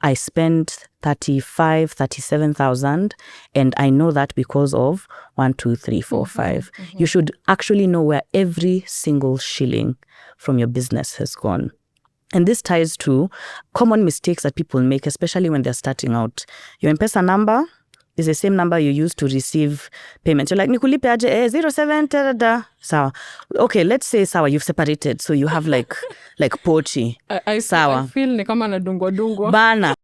I spend 37,000, and I know that because of 1, 2, 3, 4, 5. You should actually know where every single shilling from your business has gone. And this ties to common mistakes that people make, especially when they're starting out. Your M-Pesa number is the same number you use to receive payments. You're like, nikulipe aje 07 da. Sawa. Okay, let's say sawa, you've separated, so you have like pochi. Sawa. I feel ni kama nadungwa. Bana.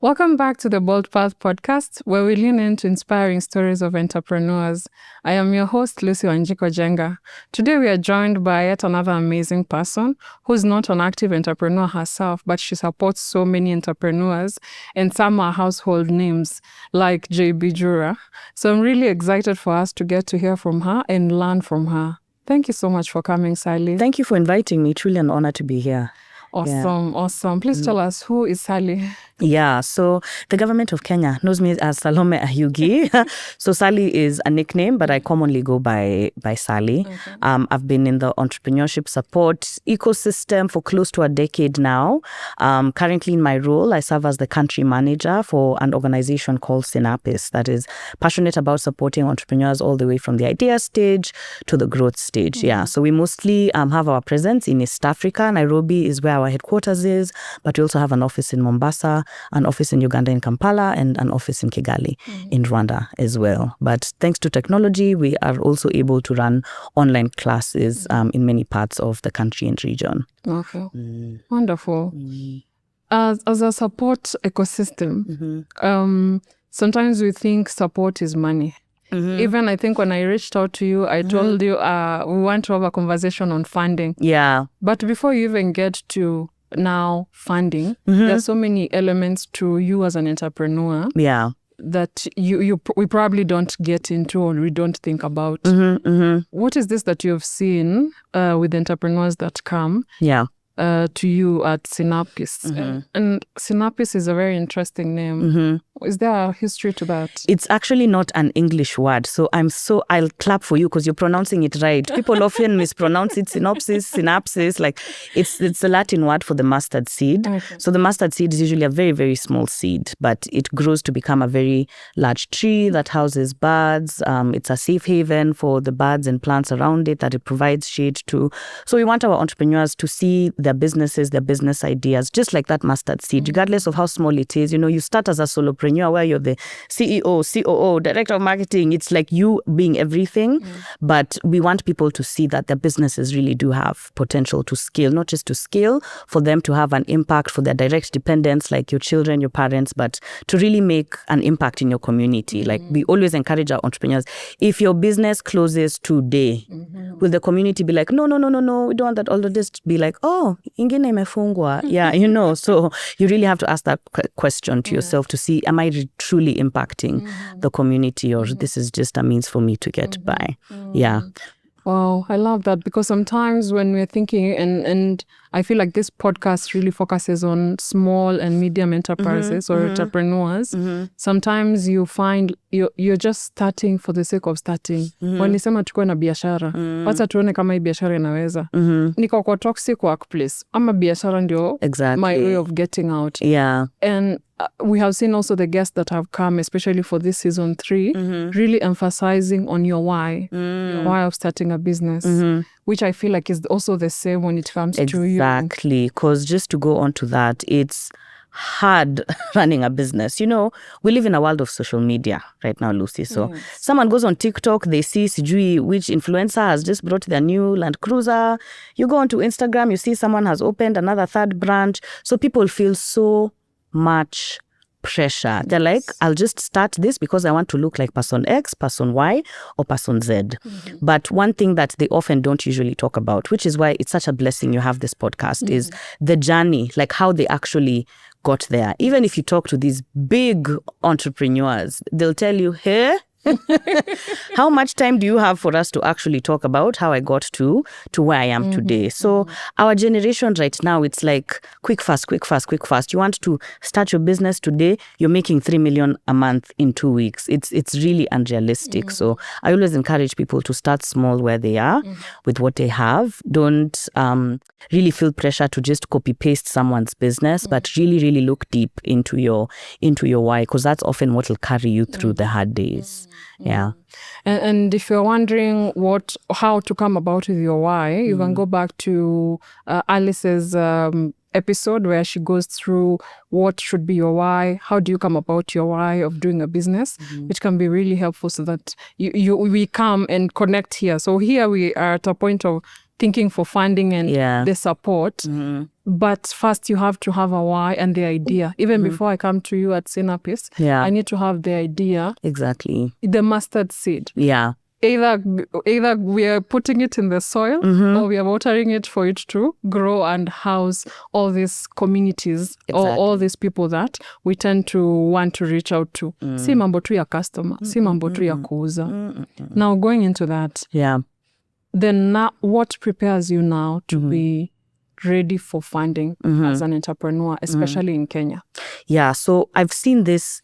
Welcome back to the Bold Path podcast, where we lean into inspiring stories of entrepreneurs. I am your host, Lucy Wanjiko-Jenga. Today we are joined by yet another amazing person who's not an active entrepreneur herself, but she supports so many entrepreneurs, and some are household names like JB Jura. So I'm really excited for us to get to hear from her and learn from her. Thank you so much for coming, Sally. Thank you for inviting me. Truly an honor to be here. Awesome. Please tell us, who is Sally? Yeah, so the government of Kenya knows me as Salome Ayugi. So Sally is a nickname, but I commonly go by Sally. Okay. I've been in the entrepreneurship support ecosystem for close to a decade now. Currently in my role, I serve as the country manager for an organization called Sinapis that is passionate about supporting entrepreneurs all the way from the idea stage to the growth stage. Mm-hmm. Yeah, so we mostly have our presence in East Africa. Nairobi is where our headquarters is, but we also have an office in Mombasa, an office in Uganda in Kampala, and an office in Kigali in Rwanda as well. But thanks to technology, we are also able to run online classes in many parts of the country and region. Okay. Wonderful. As a support ecosystem, sometimes we think support is money. Even I think when I reached out to you, I told you we want to have a conversation on funding. Yeah. But before you even get to now funding, there are so many elements to you as an entrepreneur. Yeah. That we probably don't get into or we don't think about. What is this that you have seen with entrepreneurs that come? Yeah. To you at Sinapis. And Sinapis is a very interesting name. Is there a history to that? It's actually not an English word. So I'll clap for you because you're pronouncing it right. People often mispronounce it, synapsis. Like it's the Latin word for the mustard seed. Okay. So the mustard seed is usually a very, very small seed, but it grows to become a very large tree that houses birds. It's a safe haven for the birds and plants around it that it provides shade to. So we want our entrepreneurs to see their businesses, their business ideas, just like that mustard seed, regardless of how small it is. You know, you start as a solopreneur where you're the CEO, COO, director of marketing. It's like you being everything. But we want people to see that their businesses really do have potential to scale, not just to scale, for them to have an impact for their direct dependents, like your children, your parents, but to really make an impact in your community. Like we always encourage our entrepreneurs, if your business closes today, will the community be like, no, we don't want that? Although just be like, oh, ingine imefungwa. Yeah, you know, so you really have to ask that question to yourself to see, am I truly impacting the community, or this is just a means for me to get by? Yeah. Wow, I love that, because sometimes when we're thinking, and I feel like this podcast really focuses on small and medium enterprises or entrepreneurs. Sometimes you find you're just starting for the sake of starting. Wanisema tukuwe na biashara. Wacha tuone kama hii biashara inaweza. Niko kwa toxic workplace. Ama biashara ndio my way of getting out. Yeah. And we have seen also the guests that have come, especially for this season 3, really emphasizing on your why. Your why of starting a business. Which I feel like is also the same when it comes to you. Exactly, because just to go on to that, it's hard running a business. You know, we live in a world of social media right now, Lucy. So someone goes on TikTok, they see sijui which influencer has just brought their new Land Cruiser. You go onto Instagram, you see someone has opened another 3rd branch. So people feel so much pressure. They're like, I'll just start this because I want to look like person X, person Y, or person Z. But one thing that they often don't usually talk about, which is why it's such a blessing you have this podcast, is the journey, like how they actually got there. Even if you talk to these big entrepreneurs, they'll tell you, hey, How much time do you have for us to actually talk about how I got to where I am today? So our generation right now, it's like quick, fast. You want to start your business today, you're making 3 million a month in 2 weeks. It's really unrealistic. So I always encourage people to start small where they are with what they have. Don't really feel pressure to just copy paste someone's business, but really look deep into your why, because that's often what will carry you through the hard days. Yeah. And if you're wondering how to come about with your why, you can go back to Alice's episode where she goes through what should be your why, how do you come about your why of doing a business, which can be really helpful so that we come and connect here. So here we are at a point of thinking for funding and the support. But first you have to have a why and the idea. Even before I come to you at Sinapis, I need to have the idea. Exactly. The mustard seed. Yeah. Either we are putting it in the soil or we are watering it for it to grow and house all these communities or all these people that we tend to want to reach out to. Si mambo tu ya customer, si mambo tu ya kuuza. Now going into that. Yeah. Then now, what prepares you now to be ready for funding as an entrepreneur, especially in Kenya? Yeah, so I've seen this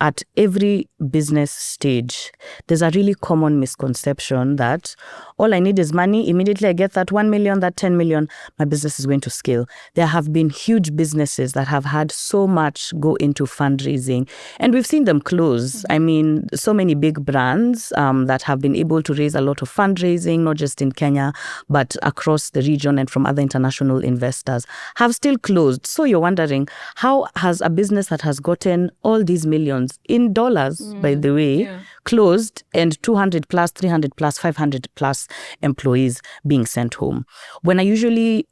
at every business stage. There's a really common misconception that all I need is money. Immediately I get that 1 million, that 10 million, my business is going to scale. There have been huge businesses that have had so much go into fundraising, and we've seen them close. I mean, so many big brands that have been able to raise a lot of fundraising, not just in Kenya, but across the region and from other international investors, have still closed. So you're wondering, how has a business that has gotten all these millions in dollars, by the way, closed, and 200 plus, 300 plus, 500 plus employees being sent home? When I usually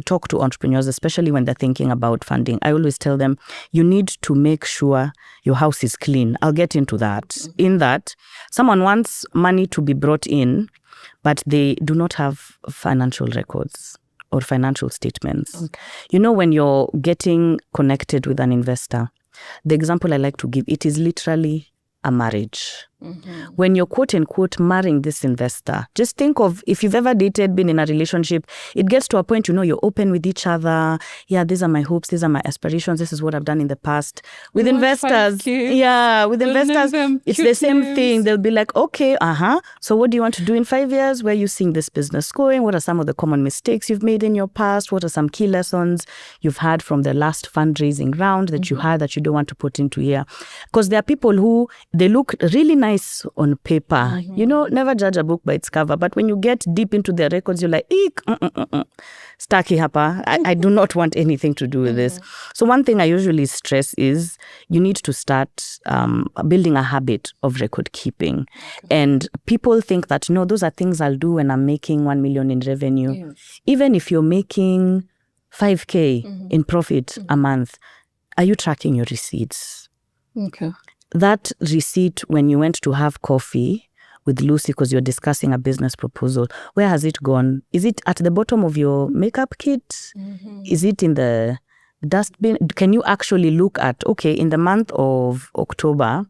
talk to entrepreneurs, especially when they're thinking about funding, I always tell them, you need to make sure your house is clean. I'll get into that. In that, someone wants money to be brought in, but they do not have financial records or financial statements. You know, when you're getting connected with an investor, the example I like to give, it is literally a marriage. When you're quote unquote marrying this investor, just think of, if you've ever dated, been in a relationship, it gets to a point, you know, you're open with each other. Yeah, these are my hopes, these are my aspirations, this is what I've done in the past. With investors, it's the same thing. They'll be like, okay, so what do you want to do in 5 years? Where are you seeing this business going? What are some of the common mistakes you've made in your past? What are some key lessons you've had from the last fundraising round that you had that you don't want to put into here? Because there are people who, they look really nice on paper. You know, never judge a book by its cover. But when you get deep into their records, you're like, eek, staki hapa. I do not want anything to do with this. So one thing I usually stress is you need to start building a habit of record keeping. And people think that, no, those are things I'll do when I'm making 1 million in revenue. Even if you're making 5K in profit a month, are you tracking your receipts? That receipt when you went to have coffee with Lucy because you're discussing a business proposal, where has it gone? Is it at the bottom of your makeup kit? Is it in the dustbin? Can you actually look at, okay, in the month of October,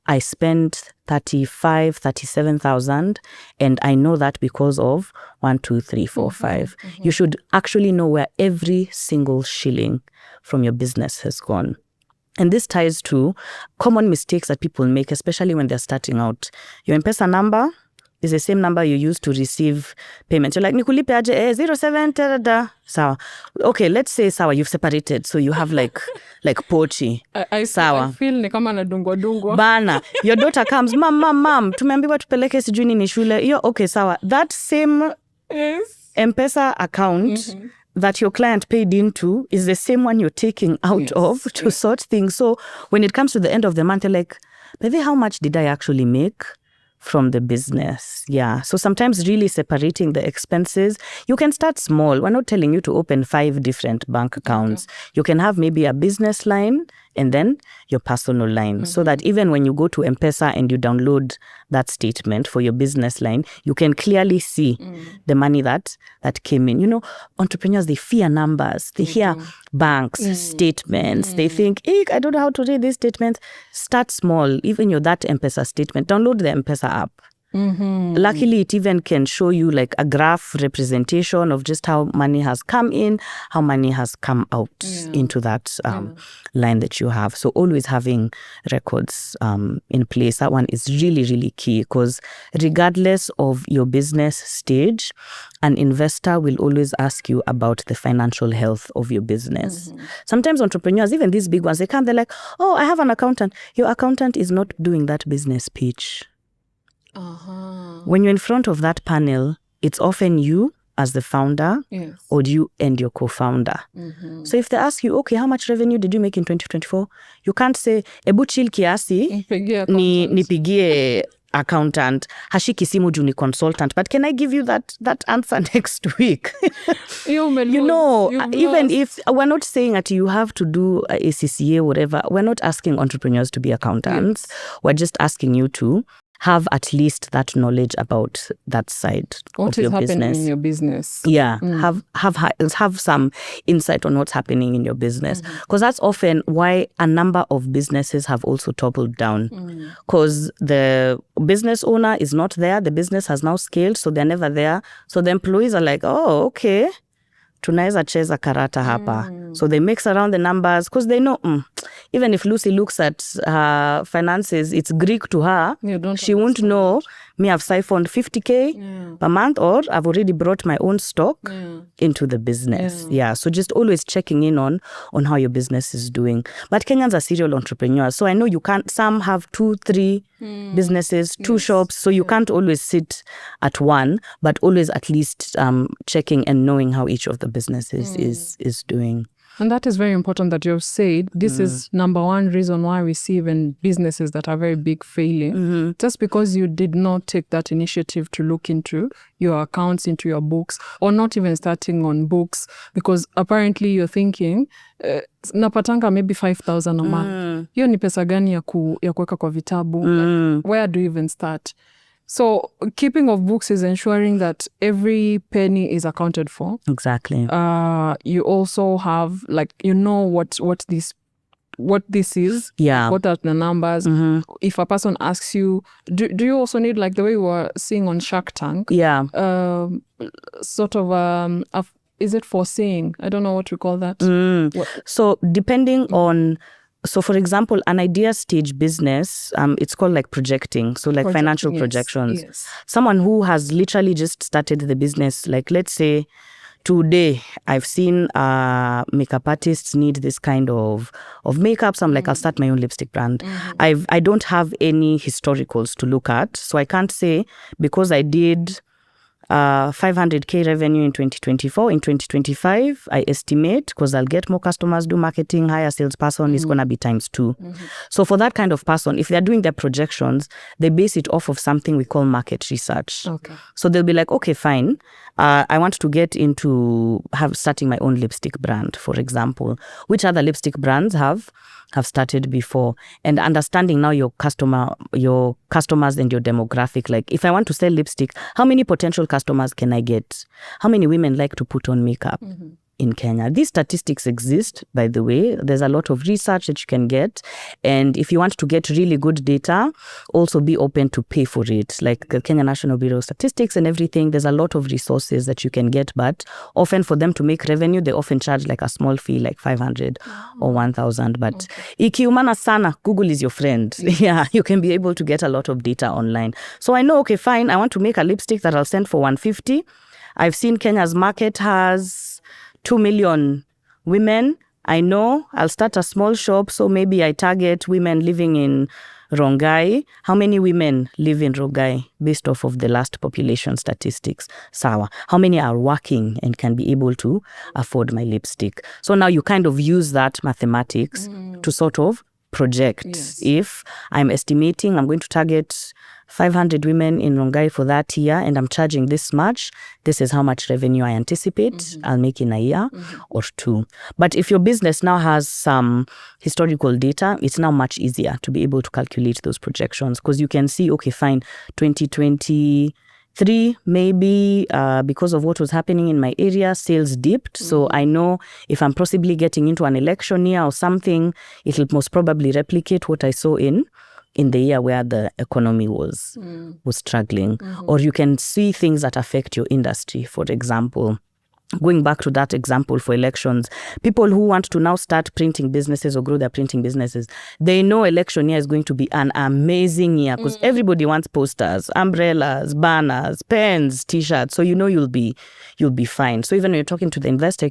I spent 37,000 and I know that because of 1, 2, 3, 4, 5. You should actually know where every single shilling from your business has gone. And this ties to common mistakes that people make, especially when they're starting out. Your M-Pesa number is the same number you use to receive payments. You're like, nikulipe aje, 07, da. Sawa. Okay, let's say sawa, you've separated. So you have like pochi. Sawa. I feel ni kama nadungwa. Bana, your daughter comes, mom, tumeambiwa tupeleke sijui nini shule. Yo, okay, sawa. That same M-Pesa account that your client paid into is the same one you're taking out of to sort things. So when it comes to the end of the month, you're like, baby, how much did I actually make from the business? Yeah. So sometimes really separating the expenses. You can start small. We're not telling you to open 5 different bank accounts. You can have maybe a business line. and then your personal line. So that even when you go to M-Pesa and you download that statement for your business line, you can clearly see the money that came in. You know, entrepreneurs, they fear numbers. They hear banks, statements. They think, I don't know how to read these statements. Start small. Even your that M-Pesa statement, download the M-Pesa app. Luckily, it even can show you like a graph representation of just how money has come in, how money has come out into that line that you have. So always having records in place, that one is really, really key, because regardless of your business stage, an investor will always ask you about the financial health of your business. Sometimes entrepreneurs, even these big ones, they're like, oh, I have an accountant. Your accountant is not doing that business pitch. When you're in front of that panel, it's often you as the founder or you and your co-founder. So if they ask you, okay, how much revenue did you make in 2024? You can't say, ebu chill kiasi, nipigie accountant, hashiki simu juu ni consultant, but can I give you that answer next week? Even if we're not saying that you have to do a CCA, whatever, we're not asking entrepreneurs to be accountants. We're just asking you to have at least that knowledge about that side of your business. What is happening in your business? Yeah, have some insight on what's happening in your business. Because that's often why a number of businesses have also toppled down. Because the business owner is not there, the business has now scaled, so they're never there. So the employees are like, oh, okay, tunaweza cheza karata hapa. So they mix around the numbers because they know, even if Lucy looks at her finances, it's Greek to her. She won't know, me I've siphoned 50K per month, or I've already brought my own stock into the business. So just always checking in on how your business is doing. But Kenyans are serial entrepreneurs. So I know you can't, some have 2-3 businesses, 2 shops. So you can't always sit at one, but always at least checking and knowing how each of the businesses is doing. And that is very important that you've said. This is number one reason why we see even businesses that are very big failing. Just because you did not take that initiative to look into your accounts, into your books, or not even starting on books, because apparently you're thinking, napatanga maybe 5,000 a month. Hiyo ni pesa gani ya kuweka kwa vitabu? Where do you even start? So keeping of books is ensuring that every penny is accounted for. Exactly. You also have, like, you know what this is. Yeah. What are the numbers? If a person asks you, do you also need, like the way we were seeing on Shark Tank? Yeah. Sort of is it foreseeing? I don't know what we call that. So depending on. So, for example, an idea stage business, it's called like projecting. So like financial projections. Someone who has literally just started the business, like let's say today I've seen makeup artists need this kind of makeup. So I'm like, I'll start my own lipstick brand. I don't have any historicals to look at. So I can't say because I did 500K revenue in 2024. In 2025, I estimate, because I'll get more customers, do marketing, hire a salesperson, it's going to be ×2. So for that kind of person, if they're doing their projections, they base it off of something we call market research. So they'll be like, okay, fine. I want to get into starting my own lipstick brand, for example. Which other lipstick brands have started before? And understanding now your customers and your demographic. Like if I want to sell lipstick, how many potential customers can I get? How many women like to put on makeup in Kenya? These statistics exist, by the way. There's a lot of research that you can get. And if you want to get really good data, also be open to pay for it. Like the Kenya National Bureau of Statistics and everything, there's a lot of resources that you can get. But often for them to make revenue, they often charge like a small fee, like 500 or 1,000. But ikiumana sana, Google is your friend. Yeah, you can be able to get a lot of data online. So I know, okay, fine, I want to make a lipstick that I'll send for 150. I've seen Kenya's market has 2 million women. I know I'll start a small shop, so maybe I target women living in Rongai. How many women live in Rongai based off of the last population statistics? Sawa. How many are working and can be able to afford my lipstick? So now you kind of use that mathematics to sort of project. If I'm estimating I'm going to target 500 women in Rongai for that year, and I'm charging this much. This is how much revenue I anticipate I'll make in a year or two. But if your business now has some historical data, it's now much easier to be able to calculate those projections, because you can see, okay, fine, 2023, maybe because of what was happening in my area, sales dipped. So I know if I'm possibly getting into an election year or something, it'll most probably replicate what I saw in the year where the economy was struggling. Or you can see things that affect your industry. For example, going back to that example for elections, people who want to now start printing businesses or grow their printing businesses, they know election year is going to be an amazing year, because everybody wants posters, umbrellas, banners, pens, t-shirts. So you know you'll be fine. So even when you're talking to the investor,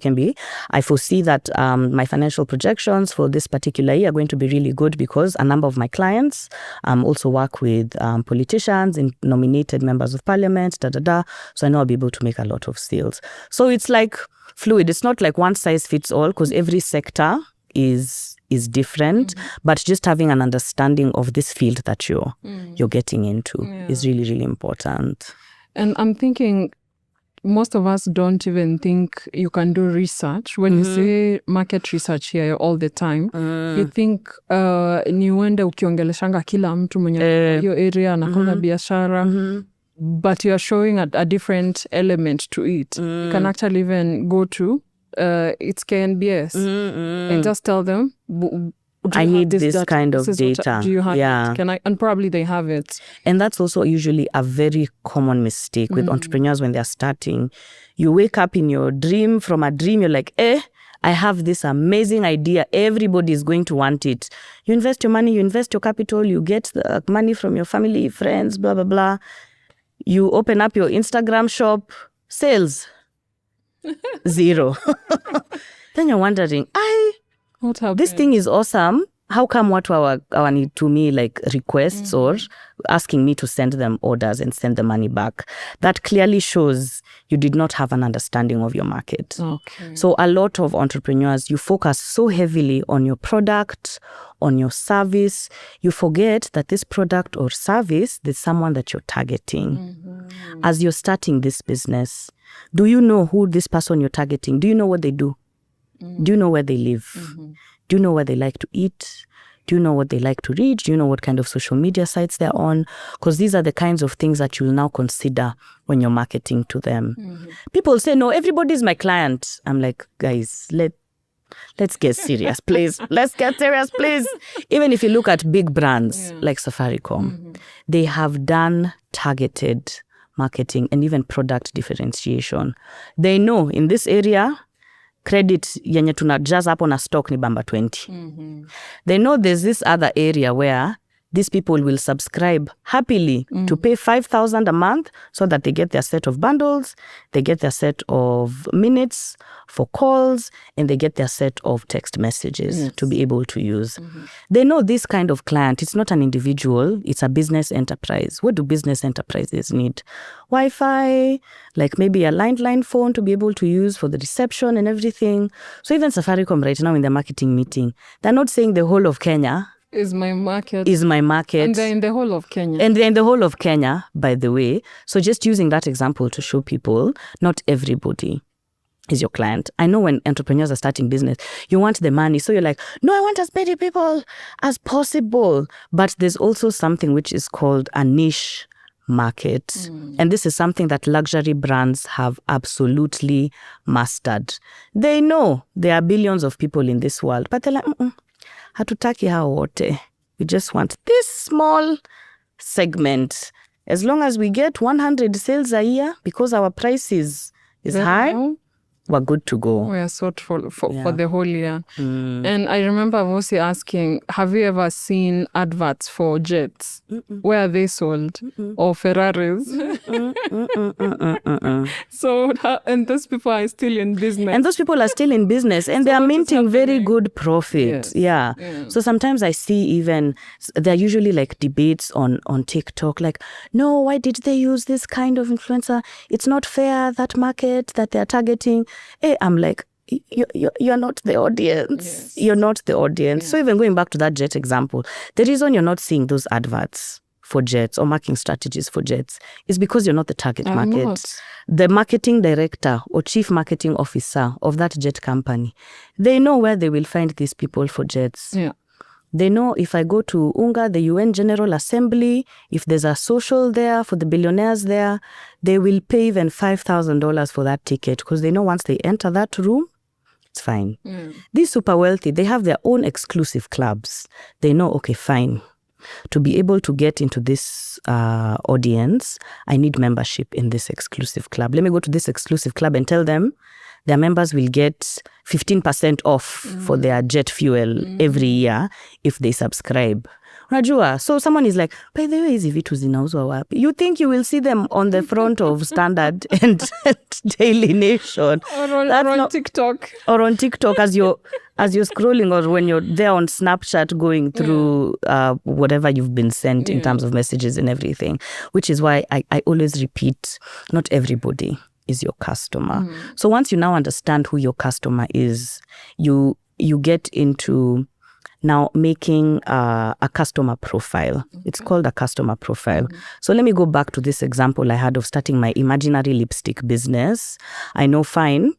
I foresee that my financial projections for this particular year are going to be really good, because a number of my clients also work with politicians and nominated members of parliament, So I know I'll be able to make a lot of sales. So it's like fluid. It's not like one size fits all, because every sector is different. But just having an understanding of this field that you're getting into is really, really important. And I'm thinking, most of us don't even think you can do research. When you say market research here all the time, you think ni uende ukiongeleshanga kila mtu mwenye hiyo area anakona biashara. But you are showing a different element to it. You can actually even go to it's KNBS and just tell them, I need this kind of data. Do you have it? Can I? And probably they have it. And that's also usually a very common mistake with entrepreneurs when they're starting. You wake up in your dream, from a dream, you're like, I have this amazing idea. Everybody is going to want it. You invest your money, you invest your capital, you get the money from your family, friends, blah, blah, blah. You open up your Instagram shop, sales, 0. Then you're wondering, this thing is awesome. How come what our need to me like requests or asking me to send them orders and send the money back? That clearly shows you did not have an understanding of your market. Okay. So a lot of entrepreneurs, you focus so heavily on your product, on your service, you forget that this product or service, there's someone that you're targeting. As you're starting this business, do you know who this person you're targeting? Do you know what they do? Do you know where they live? Do you know where they like to eat? Do you know what they like to read? Do you know what kind of social media sites they're on? Because these are the kinds of things that you'll now consider when you're marketing to them. People say, no, everybody's my client. I'm like, guys, let's get serious, please. Let's get serious, please. Even if you look at big brands like Safaricom, they have done targeted marketing and even product differentiation. They know in this area, credit yenye tunajaza hapo na stock ni bamba 20. They know there's this other area where these people will subscribe happily to pay 5,000 a month so that they get their set of bundles, they get their set of minutes for calls, and they get their set of text messages to be able to use. They know this kind of client, it's not an individual, it's a business enterprise. What do business enterprises need? Wi-Fi, like maybe a landline phone to be able to use for the reception and everything. So even Safaricom right now in their marketing meeting, they're not saying the whole of Kenya is my market. And they're in the whole of Kenya. And they're in the whole of Kenya, by the way. So just using that example to show people, not everybody is your client. I know when entrepreneurs are starting business, you want the money. So you're like, no, I want as many people as possible. But there's also something which is called a niche market. And this is something that luxury brands have absolutely mastered. They know there are billions of people in this world, but they're like, hatutaki hao wote. We just want this small segment. As long as we get 100 sales a year, because our price is high, we're good to go. We are sought for the whole year. And I remember Vosi asking, have you ever seen adverts for jets? Where are they sold? Or Ferraris? So, and those people are still in business. And those people are still in business and so they are minting very good profit. Yeah. So sometimes I see even, there are usually like debates on TikTok, like, no, why did they use this kind of influencer? It's not fair, that market that they're targeting. Hey, I'm like, you're not the audience. You're not the audience. So even going back to that jet example, the reason you're not seeing those adverts for jets or marketing strategies for jets is because you're not the target market. Not. The marketing director or chief marketing officer of that jet company, they know where they will find these people for jets. Yeah. They know if I go to UNGA, the UN General Assembly, if there's a social there for the billionaires there, they will pay even $5,000 for that ticket because they know once they enter that room, it's fine. These super wealthy, they have their own exclusive clubs. They know, okay, fine. To be able to get into this audience, I need membership in this exclusive club. Let me go to this exclusive club and tell them their members will get 15% off for their jet fuel every year if they subscribe. Unajua, so someone is like, by the way, hizi vitu zinauzwa wapi? You think you will see them on the front of Standard and Daily Nation. Or on TikTok. Or on TikTok as you're scrolling, or when you're there on Snapchat going through whatever you've been sent in terms of messages and everything. Which is why I always repeat, not everybody is your customer. So once you now understand who your customer is, you get into now making a customer profile. It's called a customer profile. So let me go back to this example I had of starting my imaginary lipstick business. I know, fine,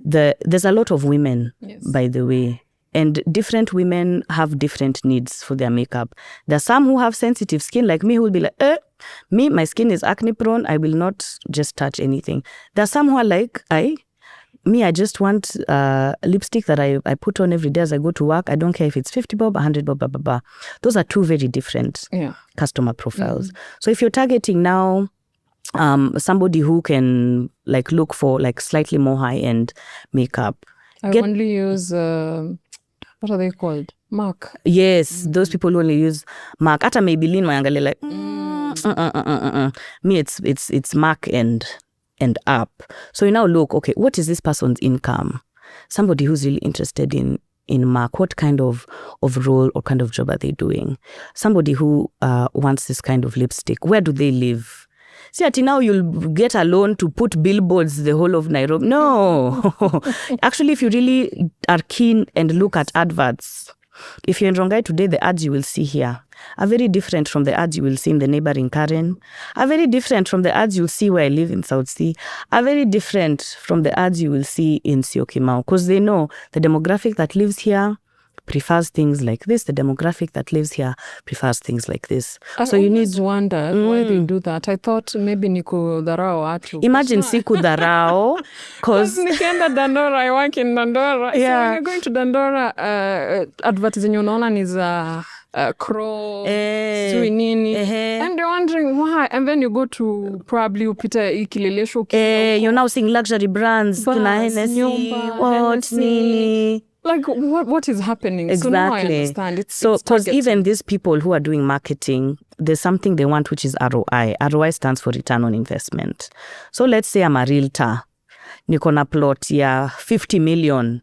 there's a lot of women, by the way, and different women have different needs for their makeup. There are some who have sensitive skin, like me, who will be like, me, my skin is acne prone, I will not just touch anything. There are some who are like, I just want lipstick that I put on every day as I go to work. I don't care if it's 50 bob, 100 bob, blah, blah, blah. Those are two very different customer profiles. So if you're targeting now somebody who can like look for like slightly more high-end makeup. I only use, what are they called? MAC. Yes, those people who only use MAC. Ata Maybelline mayangalia like, me it's MAC and up. So you now look, okay, what is this person's income? Somebody who's really interested in MAC, what kind of role or kind of job are they doing? Somebody who wants this kind of lipstick, where do they live? See, ati now you'll get a loan to put billboards the whole of Nairobi. No. Actually, if you really are keen and look at adverts, if you're in Rongai today, the ads you will see here are very different from the ads you will see in the neighboring Karen, are very different from the ads you'll see where I live in South Sea, are very different from the ads you will see in Syokimau, because they know the demographic that lives here prefers things like this, the demographic that lives here prefers things like this. So you need to wonder why they do that. I thought maybe nikudharau watu. Imagine sikudharau, because nikienda Dandora, I work in Dandora. So when you're going to Dandora, advert zenye unaona ni za crow, sui nini, and you're wondering why. And then you go to probably upita ikilelesho. You're now seeing luxury brands, kuna Hennessy, what, nini. Like, what is happening? Exactly. So now I understand. So because even these people who are doing marketing, there's something they want, which is ROI. ROI stands for return on investment. So let's say I'm a realtor. Niko na plot ya 50 million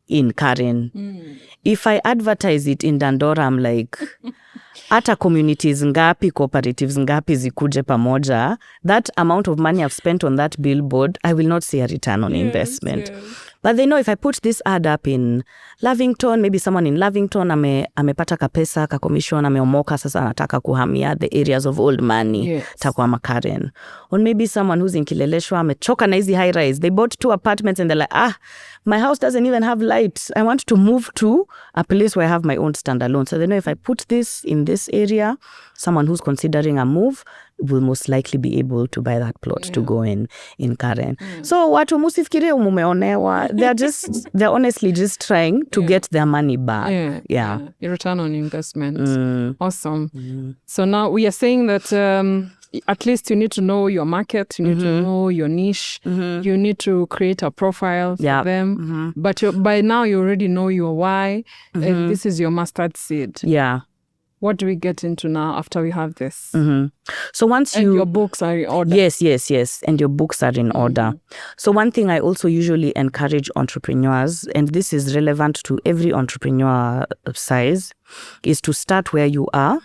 in Karen. If I advertise it in Dandora, I'm like, ata communities ngapi, cooperatives ngapi zikuje pamoja, that amount of money I've spent on that billboard, I will not see a return on investment. But they know if I put this ad up in Lavington, maybe someone in Lavington amepata kapesa, kakomishon, ameomoka, sasa anataka kuhamia the areas of old money, takuama Karen. Or maybe someone who's in Kileleshwa, amechoka na hizi high rise. They bought 2 apartments and they're like, my house doesn't even have lights. I want to move to a place where I have my own standalone. So they know if I put this in this area, someone who's considering a move will most likely be able to buy that plot to go in Karen. So watu musifikirie mumeonewa. They're honestly just trying to get their money back. Your return on investment. Awesome. So now we are saying that at least you need to know your market, you need to know your niche, you need to create a profile for them. But by now you already know your why, and this is your mustard seed. Yeah. What do we get into now after we have this? So once and your books are in order. Yes. And your books are in order. So one thing I also usually encourage entrepreneurs, and this is relevant to every entrepreneur size, is to start where you are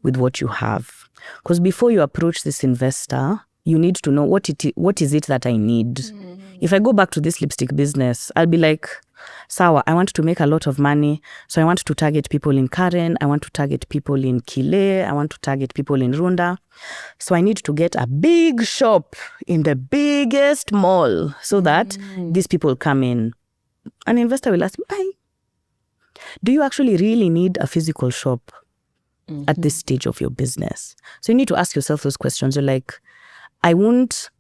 with what you have. Because before you approach this investor, you need to know what is it that I need. If I go back to this lipstick business, I'll be like, Sawa, I want to make a lot of money. So I want to target people in Karen. I want to target people in Kile. I want to target people in Runda. So I need to get a big shop in the biggest mall so that these people come in. An investor will ask me, hey, do you actually really need a physical shop at this stage of your business? So you need to ask yourself those questions. You're like, I won't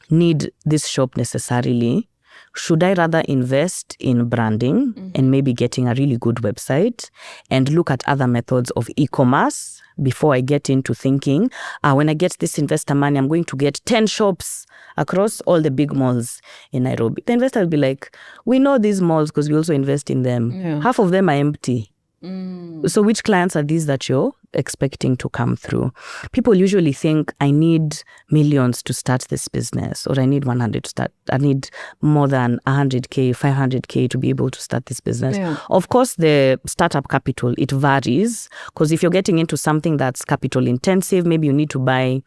need this shop necessarily. Should I rather invest in branding and maybe getting a really good website and look at other methods of e-commerce before I get into thinking, when I get this investor money, I'm going to get 10 shops across all the big malls in Nairobi. The investor will be like, we know these malls because we also invest in them. Yeah. Half of them are empty. So which clients are these that you're expecting to come through? People usually think, I need millions to start this business, or I need 100 to start. I need more than 100K, 500K to be able to start this business. Yeah. Of course, the startup capital, it varies, because if you're getting into something that's capital intensive, maybe you need to buy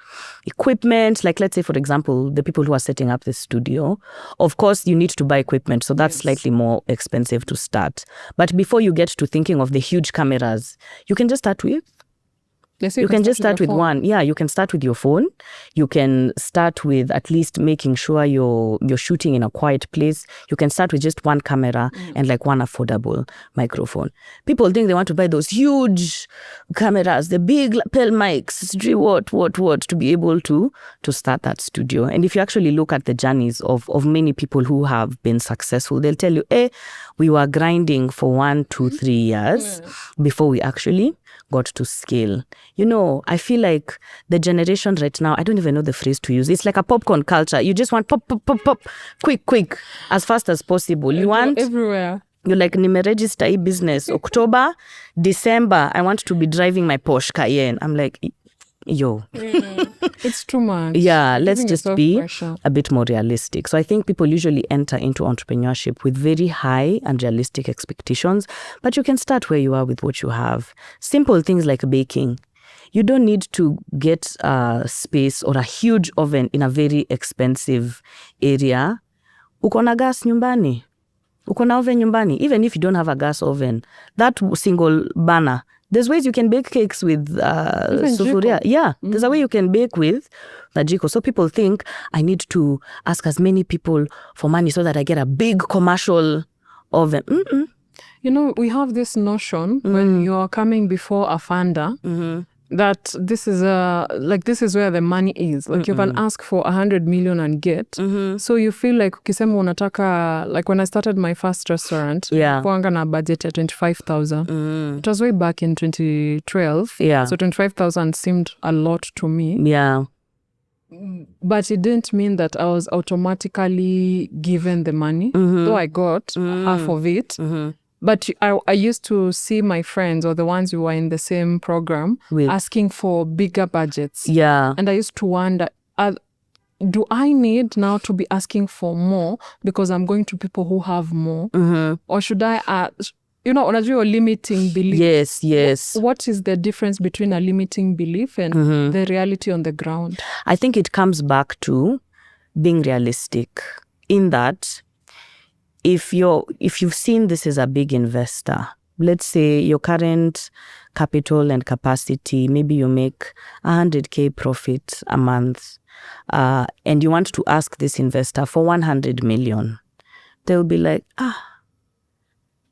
equipment. Like, let's say, for example, the people who are setting up this studio, of course, you need to buy equipment. So that's slightly more expensive to start. But before you get to thinking of the huge cameras, you can just start with you can just start with one. Yeah, you can start with your phone. You can start with at least making sure you're shooting in a quiet place. You can start with just one camera and like one affordable microphone. People think they want to buy those huge cameras, the big lapel mics, what to be able to start that studio. And if you actually look at the journeys of many people who have been successful, they'll tell you, we were grinding for 1, 2, 3 years before we actually got to scale. You know, I feel like the generation right now, I don't even know the phrase to use. It's like a popcorn culture. You just want pop, quick, as fast as possible. You want everywhere. You're like, nimeregister e-business. October, December, I want to be driving my Porsche Cayenne. I'm like, yo. It's too much. Yeah, let's just be a bit more realistic. So I think people usually enter into entrepreneurship with very high and realistic expectations, but you can start where you are with what you have. Simple things like baking. You don't need to get a space or a huge oven in a very expensive area. Uko na gas nyumbani. Uko na oven nyumbani. Even if you don't have a gas oven, that single burner, there's ways you can bake cakes with sufuria. Yeah, there's a way you can bake with the jiko. So people think, I need to ask as many people for money so that I get a big commercial oven. You know, we have this notion when you're coming before a funder that this is where the money is. Like you can ask for 100 million and get. So you feel like ukisema unataka, like when I started my first restaurant, kuanga na budget at 25,000. It was way back in 2012. Yeah. So 25,000 seemed a lot to me. Yeah. But it didn't mean that I was automatically given the money, though I got half of it. But I used to see my friends or the ones who were in the same program asking for bigger budgets. Yeah. And I used to wonder, do I need now to be asking for more because I'm going to people who have more? Or should I, unajua limiting belief? Yes. What is the difference between a limiting belief and the reality on the ground? I think it comes back to being realistic in that if you've seen this as a big investor, let's say your current capital and capacity, maybe you make 100K profit a month, and you want to ask this investor for 100 million, they'll be like,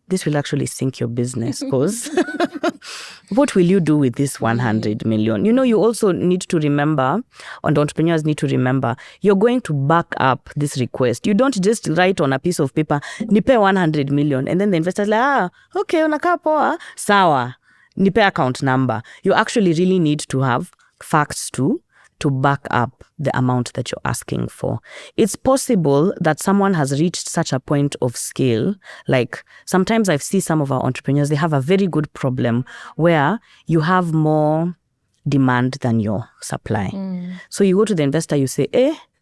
this will actually sink your business, because what will you do with this 100 million? You know, you also need to remember, and entrepreneurs need to remember, you're going to back up this request. You don't just write on a piece of paper, nipe 100 million, and then the investor's like, okay, unakaa poa, sawa, nipe account number. You actually really need to have facts to back up the amount that you're asking for. It's possible that someone has reached such a point of scale. Like sometimes I see some of our entrepreneurs, they have a very good problem where you have more demand than your supply. So you go to the investor, you say,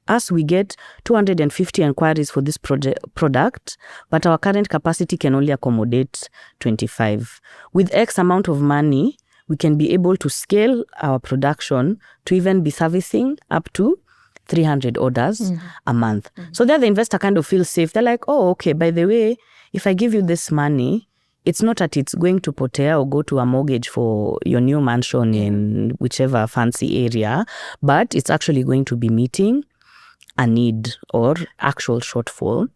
us, we get 250 inquiries for this product, but our current capacity can only accommodate 25. With X amount of money, we can be able to scale our production to even be servicing up to 300 orders a month. So there the investor kind of feels safe. They're like, oh, okay, by the way, if I give you this money, it's not that it's going to potea or go to a mortgage for your new mansion in whichever fancy area, but it's actually going to be meeting a need or actual shortfall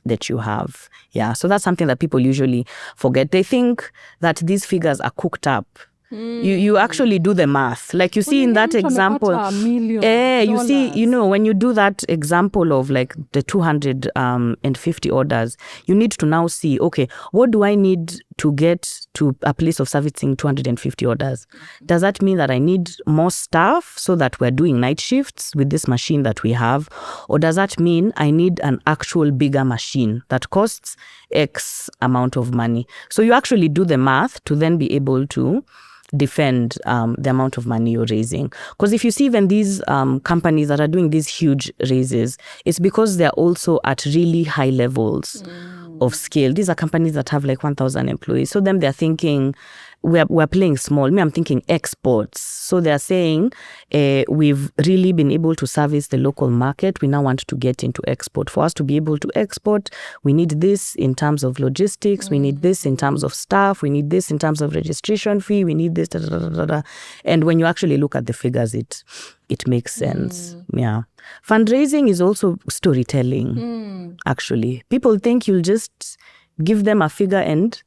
that you have. Yeah, so that's something that people usually forget. They think that these figures are cooked up. You actually do the math. Like you see in that example, you see, when you do that example of like the 250 orders, you need to now see, okay, what do I need to get to a place of servicing 250 orders? Does that mean that I need more staff so that we're doing night shifts with this machine that we have? Or does that mean I need an actual bigger machine that costs X amount of money? So you actually do the math to then be able to defend the amount of money you're raising. Because if you see even these companies that are doing these huge raises, it's because they're also at really high levels of scale. These are companies that have like 1,000 employees. So then they're thinking, we're playing small. I'm thinking exports. So they're saying, we've really been able to service the local market. We now want to get into export. For us to be able to export, we need this in terms of logistics. We need this in terms of staff. We need this in terms of registration fee. We need this. And when you actually look at the figures, it makes sense. Yeah. Fundraising is also storytelling, actually. People think you'll just give them a figure and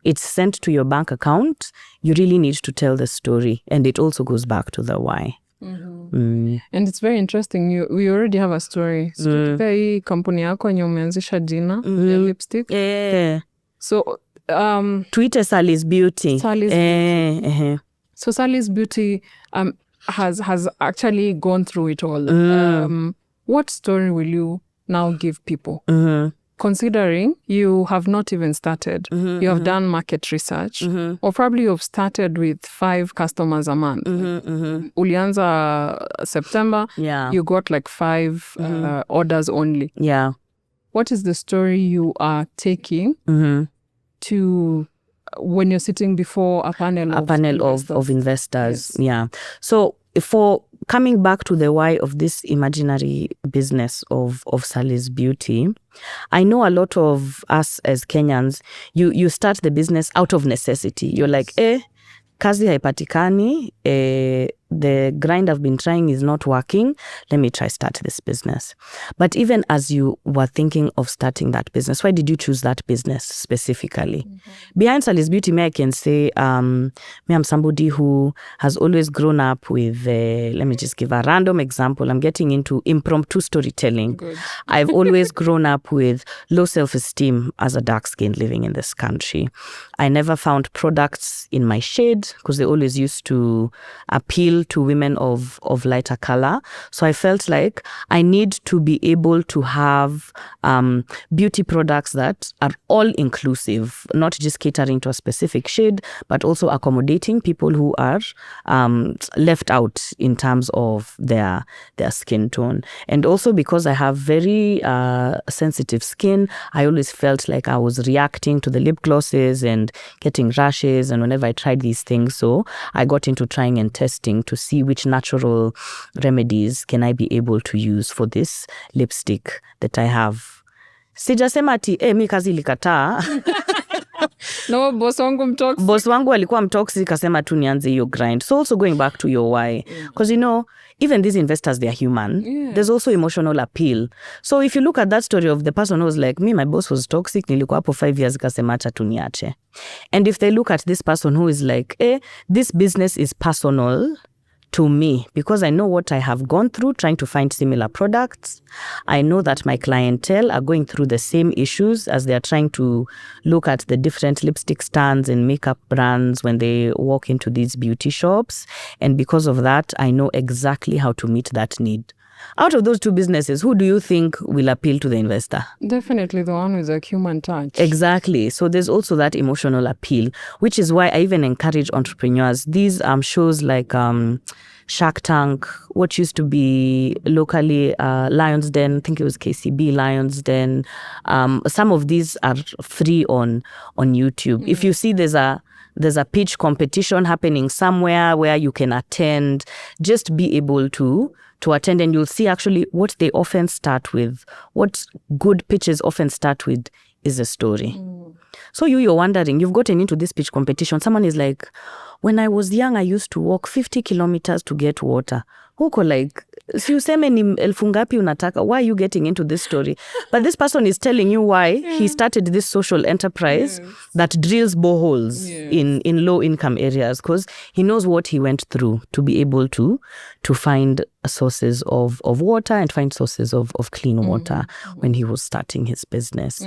it's sent to your bank account. You really need to tell the story. And it also goes back to the why. And it's very interesting. We already have a story. So hii kampuni yako yenye umeanzisha jina ya lipstick. So Twitter Sally's Beauty. Beauty. So Sally's Beauty has actually gone through it all. What story will you now give people? Considering you have not even started, you have done market research, or probably you've started with 5 customers a month. Ulianza September, you got like 5 orders only. Yeah. What is the story you are taking to when you're sitting before a panel of investors? Yes. Yeah. So for coming back to the why of this imaginary business of Sally's Beauty, I know a lot of us as Kenyans, you start the business out of necessity. You're like, kazi haipatikani, the grind I've been trying is not working. Let me try start this business. But even as you were thinking of starting that business, why did you choose that business specifically? Behind Sally's Beauty, I can say, I'm somebody who has always grown up with, let me just give a random example. I'm getting into impromptu storytelling. Good. I've always grown up with low self-esteem as a dark skin living in this country. I never found products in my shade because they always used to appeal to women of lighter color. So I felt like I need to be able to have beauty products that are all inclusive, not just catering to a specific shade, but also accommodating people who are left out in terms of their skin tone. And also because I have very sensitive skin, I always felt like I was reacting to the lip glosses and getting rashes, and whenever I tried these things, so I got into trying and testing to see which natural remedies can I be able to use for this lipstick that I have. Sijasema ati mi kazi ilikataa. No, boss wangu alikuwa mtoxic, kasema tu nianze hiyo grind. So also going back to your why, because even these investors, they are human. There's also emotional appeal. So if you look at that story of the person who was like, my boss was toxic, nilikuwa hapo 5 years, kasema acha tu niache. And if they look at this person who is like, this business is personal to me because I know what I have gone through trying to find similar products. I know that my clientele are going through the same issues as they are trying to look at the different lipstick stands and makeup brands when they walk into these beauty shops. And because of that, I know exactly how to meet that need. Out of those 2 businesses, who do you think will appeal to the investor? Definitely the one with a human touch. Exactly. So there's also that emotional appeal, which is why I even encourage entrepreneurs. These shows like Shark Tank, what used to be locally Lions Den, I think it was KCB Lions Den. Some of these are free on YouTube. If you see there's a pitch competition happening somewhere where you can attend, just be able to to attend, and you'll see actually what they often start with, what good pitches often start with is a story. So you're wondering, you've gotten into this pitch competition. Someone is like, when I was young, I used to walk 50 kilometers to get water. Huko like, si useme ni elfu ngapi unataka, why are you getting into this story? But this person is telling you why he started this social enterprise that drills boreholes in low-income areas, because he knows what he went through to be able to find sources of water and find sources of clean water when he was starting his business.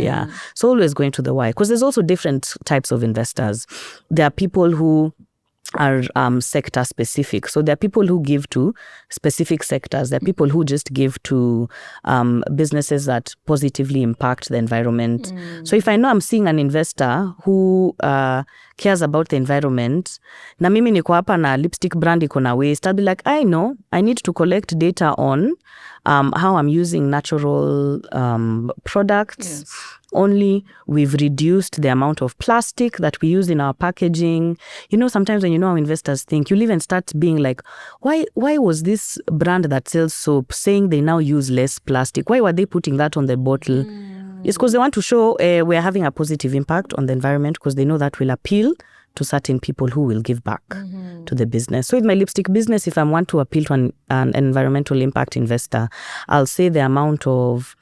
So always going to the why, because there's also different types of investors. There are people who are sector specific. So there are people who give to specific sectors. There are people who just give to businesses that positively impact the environment. So if I know I'm seeing an investor who cares about the environment, na mimi niko hapa na lipstick brand iko na waste, I'll be like, I know, I need to collect data on how I'm using natural products. Only we've reduced the amount of plastic that we use in our packaging. You know, sometimes when you know how investors think, you'll even start being like, why was this brand that sells soap saying they now use less plastic? Why were they putting that on the bottle? It's because they want to show we're having a positive impact on the environment, because they know that will appeal to certain people who will give back to the business. So with my lipstick business, if I want to appeal to an environmental impact investor, I'll say the amount of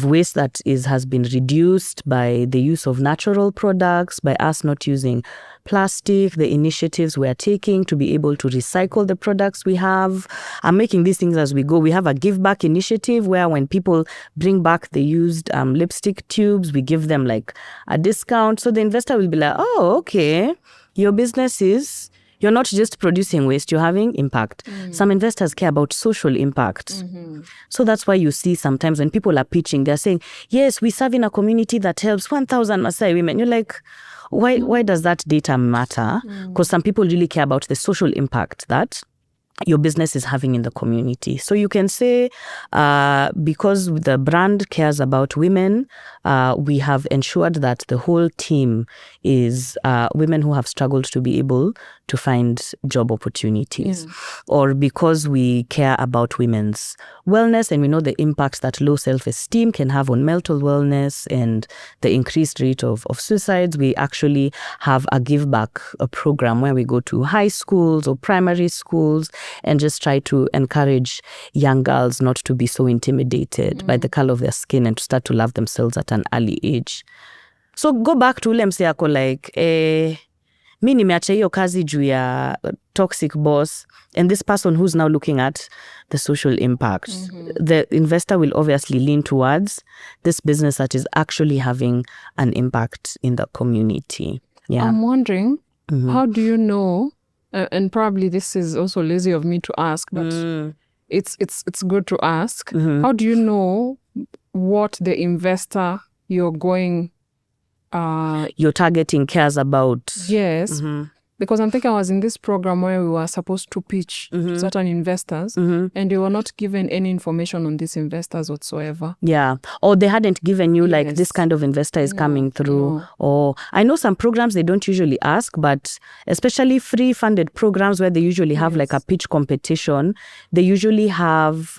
waste that has been reduced by the use of natural products, by us not using plastic, the initiatives we are taking to be able to recycle the products we have. I'm making these things as we go. We have a give back initiative where when people bring back the used lipstick tubes, we give them like a discount. So the investor will be like, oh, okay, your business is... You're not just producing waste, you're having impact. Some investors care about social impact. So that's why you see sometimes when people are pitching, they're saying, yes, we serve in a community that helps 1,000 Maasai women. You're like, why does that data matter? Because some people really care about the social impact that your business is having in the community. So you can say, because the brand cares about women, we have ensured that the whole team is women who have struggled to be able to find job opportunities. Or because we care about women's wellness and we know the impact that low self-esteem can have on mental wellness and the increased rate of suicides, we actually have a give back program where we go to high schools or primary schools and just try to encourage young girls not to be so intimidated by the color of their skin and to start to love themselves at an early age. So go back to ule mse yako like, mi nimeacha hiyo kazi juu ya toxic boss, and this person who's now looking at the social impact. The investor will obviously lean towards this business that is actually having an impact in the community. I'm wondering, how do you know, and probably this is also lazy of me to ask, but it's good to ask. How do you know what the investor you're targeting cares about? Yes. Because I'm thinking I was in this program where we were supposed to pitch to certain investors and they were not given any information on these investors whatsoever. Or they hadn't given you like this kind of investor is coming through. Or I know some programs they don't usually ask, but especially free funded programs where they usually have like a pitch competition, they usually have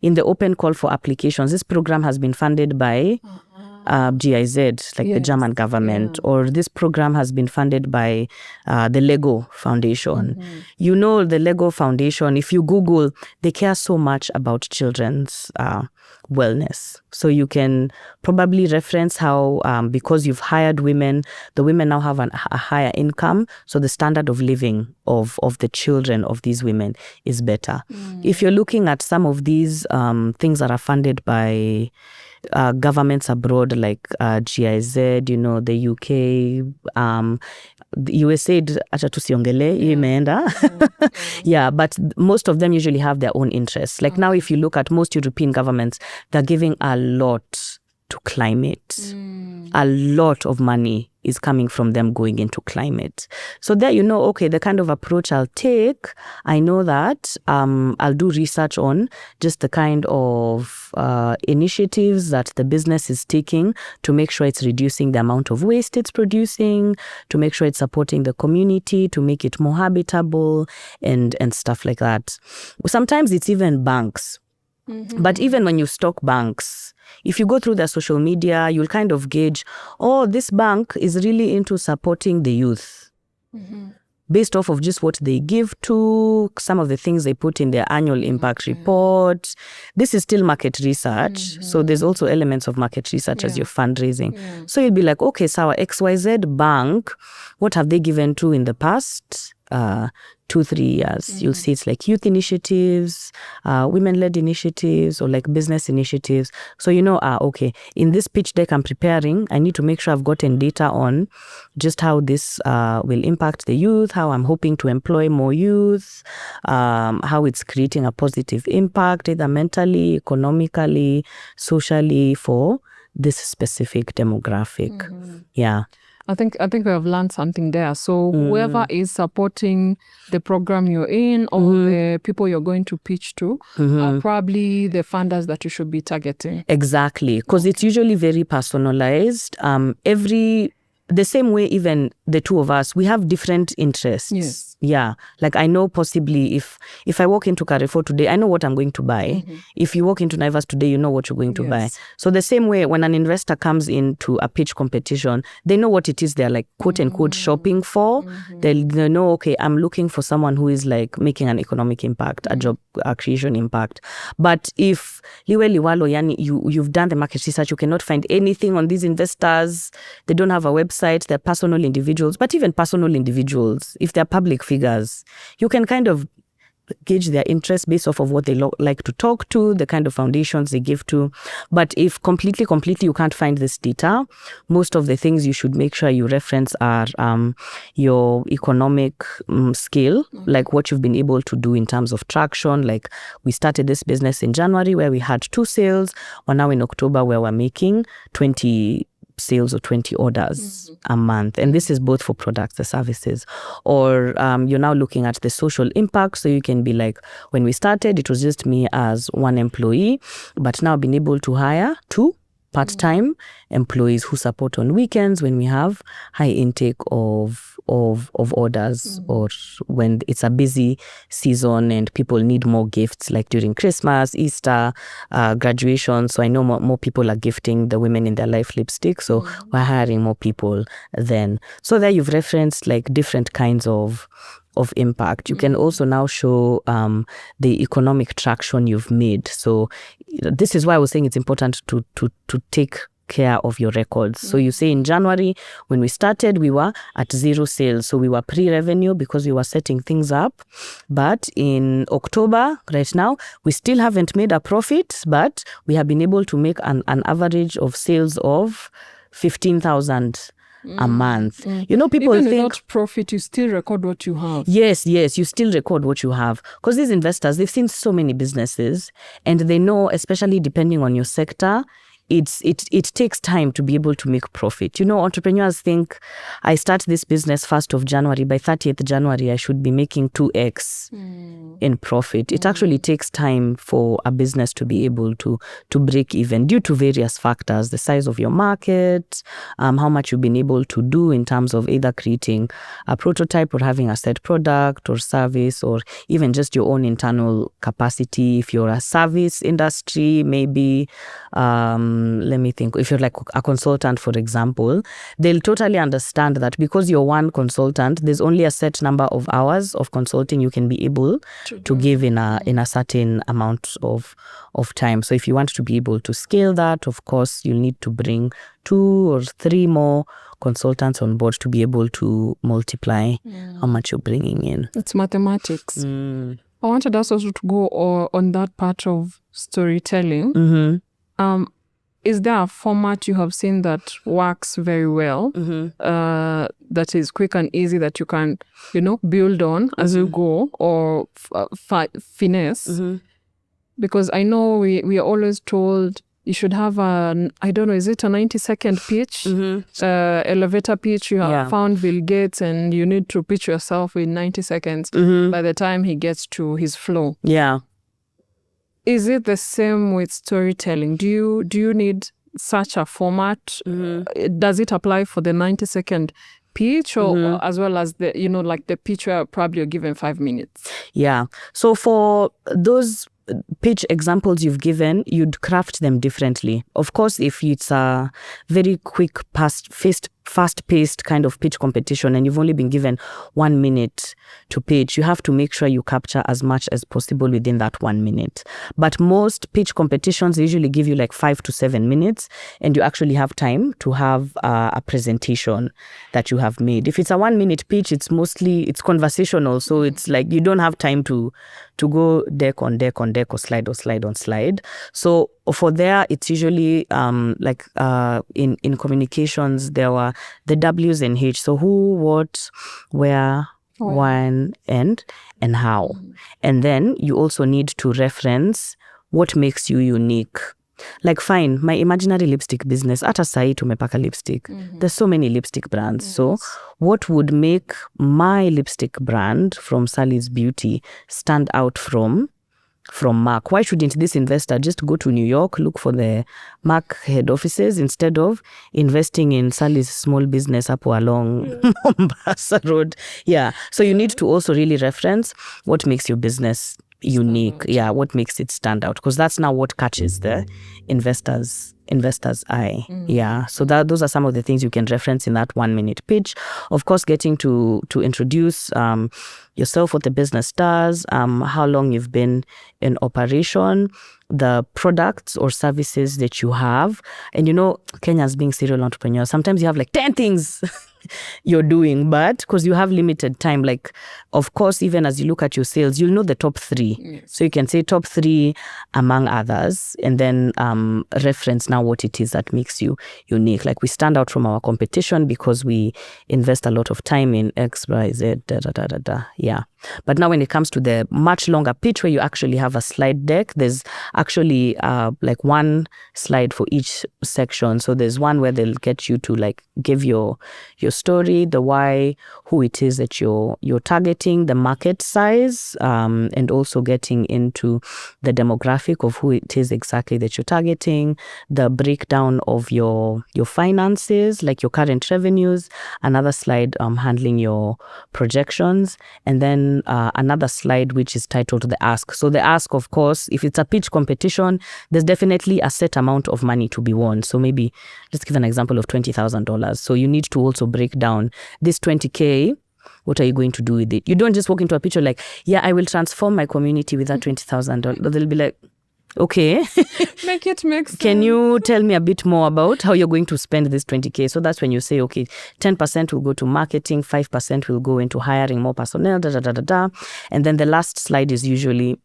in the open call for applications, this program has been funded by GIZ, like the German government, or this program has been funded by the Lego Foundation. You know, the Lego Foundation, if you Google, they care so much about children's wellness. So you can probably reference how, because you've hired women, the women now have a higher income. So the standard of living of the children of these women is better. If you're looking at some of these things that are funded by governments abroad like GIZ, you know, the UK, the USAID, acha tusiongele, imeenda. But most of them usually have their own interests. Like now, if you look at most European governments, they're giving a lot to climate, a lot of money is coming from them going into climate. So there, okay, the kind of approach I'll take, I know that I'll do research on just the kind of initiatives that the business is taking to make sure it's reducing the amount of waste it's producing, to make sure it's supporting the community, to make it more habitable and stuff like that. Sometimes it's even banks. But even when you stock banks, if you go through their social media, you'll kind of gauge, this bank is really into supporting the youth. Based off of just what they give to, some of the things they put in their annual impact report. This is still market research. So there's also elements of market research as you're fundraising. So you'll be like, okay, so our XYZ bank, what have they given to in the past 2-3 years? You'll see it's like youth initiatives, women-led initiatives, or like business initiatives. So okay, in this pitch deck I'm preparing, I need to make sure I've gotten data on just how this will impact the youth, how I'm hoping to employ more youth, how it's creating a positive impact, either mentally, economically, socially, for this specific demographic. Yeah. I think we have learned something there. So whoever is supporting the program you're in, or the people you're going to pitch to, are probably the funders that you should be targeting. Exactly, because it's usually very personalized. The same way, even the two of us, we have different interests. Yes. Yeah. Like I know possibly if I walk into Carrefour today, I know what I'm going to buy. If you walk into Naivas today, you know what you're going to buy. So the same way, when an investor comes into a pitch competition, they know what it is they're like quote unquote shopping for. They know, okay, I'm looking for someone who is like making an economic impact, a job creation impact. But if liwalo, yani, you've done the market research, you cannot find anything on these investors, they don't have a website, they're personal individuals. But even personal individuals, if they're public figures, you can kind of gauge their interest based off of what they like to talk to, the kind of foundations they give to. But if completely you can't find this data, most of the things you should make sure you reference are your economic scale, like what you've been able to do in terms of traction. Like we started this business in January where we had 2 sales, or now in October where we're making 20 sales or 20 orders a month. And this is both for products or services. Or you're now looking at the social impact. So you can be like, when we started, it was just me as one employee, but now I've been able to hire 2 part-time employees who support on weekends when we have high intake of orders, or when it's a busy season and people need more gifts, like during Christmas, Easter, graduation. So I know more people are gifting the women in their life lipstick. So we're hiring more people then. So there you've referenced like different kinds of impact. You can also now show the economic traction you've made. So this is why I was saying it's important to take care of your records. So you say in January, when we started, we were at 0 sales. So we were pre-revenue because we were setting things up. But in October, right now, we still haven't made a profit, but we have been able to make an average of sales of 15,000 a month. People even think without profit, you still record what you have. Yes, you still record what you have. Because these investors, they've seen so many businesses, and they know, especially depending on your sector, it takes time to be able to make profit. Entrepreneurs think, I start this business 1st of January, by 30th January, I should be making 2x in profit. It actually takes time for a business to be able to break even due to various factors, the size of your market, how much you've been able to do in terms of either creating a prototype or having a set product or service, or even just your own internal capacity. If you're a service industry, maybe, let me think, if you're like a consultant, for example, they'll totally understand that because you're one consultant, there's only a set number of hours of consulting you can be able to give in a certain amount of time. So if you want to be able to scale that, of course, you'll need to bring 2 or 3 more consultants on board to be able to multiply how much you're bringing in. It's mathematics. I wanted us also to go on that part of storytelling. Is there a format you have seen that works very well, that is quick and easy, that you can, build on as you go, or finesse? Because I know we are always told you should have I don't know, is it a 90-second pitch? Elevator pitch, you have found Bill Gates and you need to pitch yourself in 90 seconds by the time he gets to his flow. Yeah. Is it the same with storytelling? Do you need such a format? Does it apply for the 90-second pitch or as well as the, like the pitch where probably you're given 5 minutes? Yeah. So for those pitch examples you've given, you'd craft them differently. Of course, if it's a very quick, fast-paced kind of pitch competition and you've only been given 1 minute to pitch, you have to make sure you capture as much as possible within that 1 minute. But most pitch competitions usually give you like 5 to 7 minutes and you actually have time to have a presentation that you have made. If it's a 1 minute pitch, it's conversational. So it's like you don't have time to go deck on deck on deck or slide on slide. So for there, it's usually in communications, there were the W's and H. So who, what, where, when, and how. And then you also need to reference what makes you unique. Like fine, my imaginary lipstick business, hata sahi tumepaka lipstick. There's so many lipstick brands. Yes. So what would make my lipstick brand from Sally's Beauty stand out from MAC? Why shouldn't this investor just go to New York, look for the MAC head offices instead of investing in Sally's small business up along Mombasa Road? Yeah. So you need to also really reference what makes your business unique. Yeah, what makes it stand out, because that's now what catches the investor's eye. Yeah, so those are some of the things you can reference in that 1 minute pitch. Of course, getting to introduce yourself, what the business does, how long you've been in operation, the products or services that you have. And Kenya's being serial entrepreneurs, sometimes you have like 10 things you're doing, but because you have limited time, like of course, even as you look at your sales, you'll know the top 3. Yes. So you can say top 3 among others, and then reference now what it is that makes you unique. Like we stand out from our competition because we invest a lot of time in X, Y, Z, Yeah. But now when it comes to the much longer pitch where you actually have a slide deck, there's actually like one slide for each section. So there's one where they'll get you to like give your story, the why, who it is that you're targeting, the market size, and also getting into the demographic of who it is exactly that you're targeting, the breakdown of your finances, like your current revenues, another slide handling your projections, and then another slide which is titled the ask. So the ask, of course, if it's a pitch competition, there's definitely a set amount of money to be won. So maybe let's give an example of $20,000. So you need to also break down this $20K. What are you going to do with it? You don't just walk into a picture like, yeah, I will transform my community with that $20,000. They'll be like, okay. Make it make sense. Can you tell me a bit more about how you're going to spend this $20K? So that's when you say, okay, 10% will go to marketing, 5% will go into hiring more personnel, And then the last slide is usually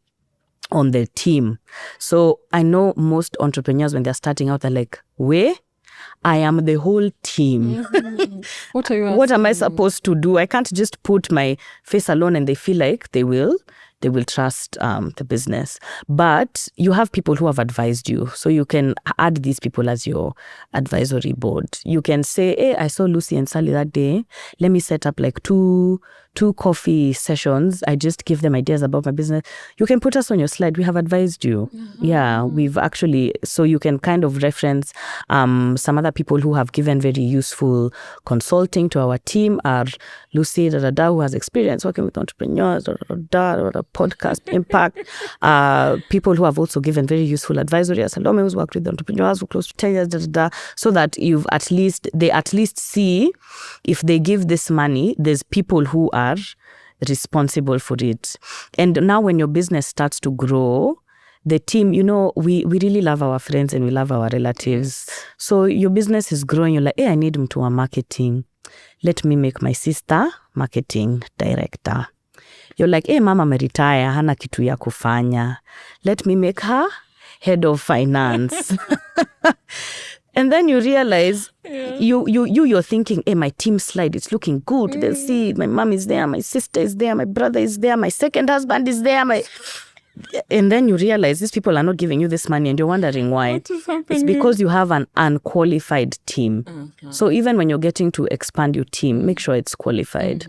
on the team. So I know most entrepreneurs, when they're starting out, they're like, where? I am the whole team. What are you asking? What am I supposed to do? I can't just put my face alone and they feel like they will trust the business. But you have people who have advised you. So you can add these people as your advisory board. You can say, hey, I saw Lucy and Sally that day. Let me set up like two coffee sessions. I just give them ideas about my business. You can put us on your slide. We have advised you. Yeah, we've actually, so you can kind of reference some other people who have given very useful consulting to our team are Lucy, who has experience working with entrepreneurs, podcast impact. People who have also given very useful advisory, as Salome, who's worked with entrepreneurs for close to 10 years, so that they at least see if they give this money, there's people who are responsible for it. And now when your business starts to grow, the team, we really love our friends and we love our relatives. So your business is growing. You're like, hey, I need him to marketing. Let me make my sister marketing director. You're like, hey, mama meretire, hana kitu ya kufanya. Let me make her head of finance. And then you realize you're thinking, hey, my team slide, it's looking good. They'll see my mom is there, my sister is there, my brother is there, my second husband is there. And then you realize these people are not giving you this money and you're wondering why. What is happening? It's because you have an unqualified team. So even when you're getting to expand your team, make sure it's qualified.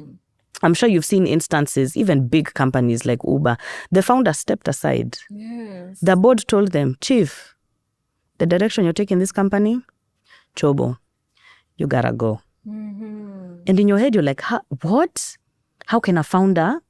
I'm sure you've seen instances, even big companies like Uber, the founder stepped aside. Yes. The board told them, Chief, the direction you're taking this company, Chobo, you gotta go. And in your head, you're like, what? How can a founder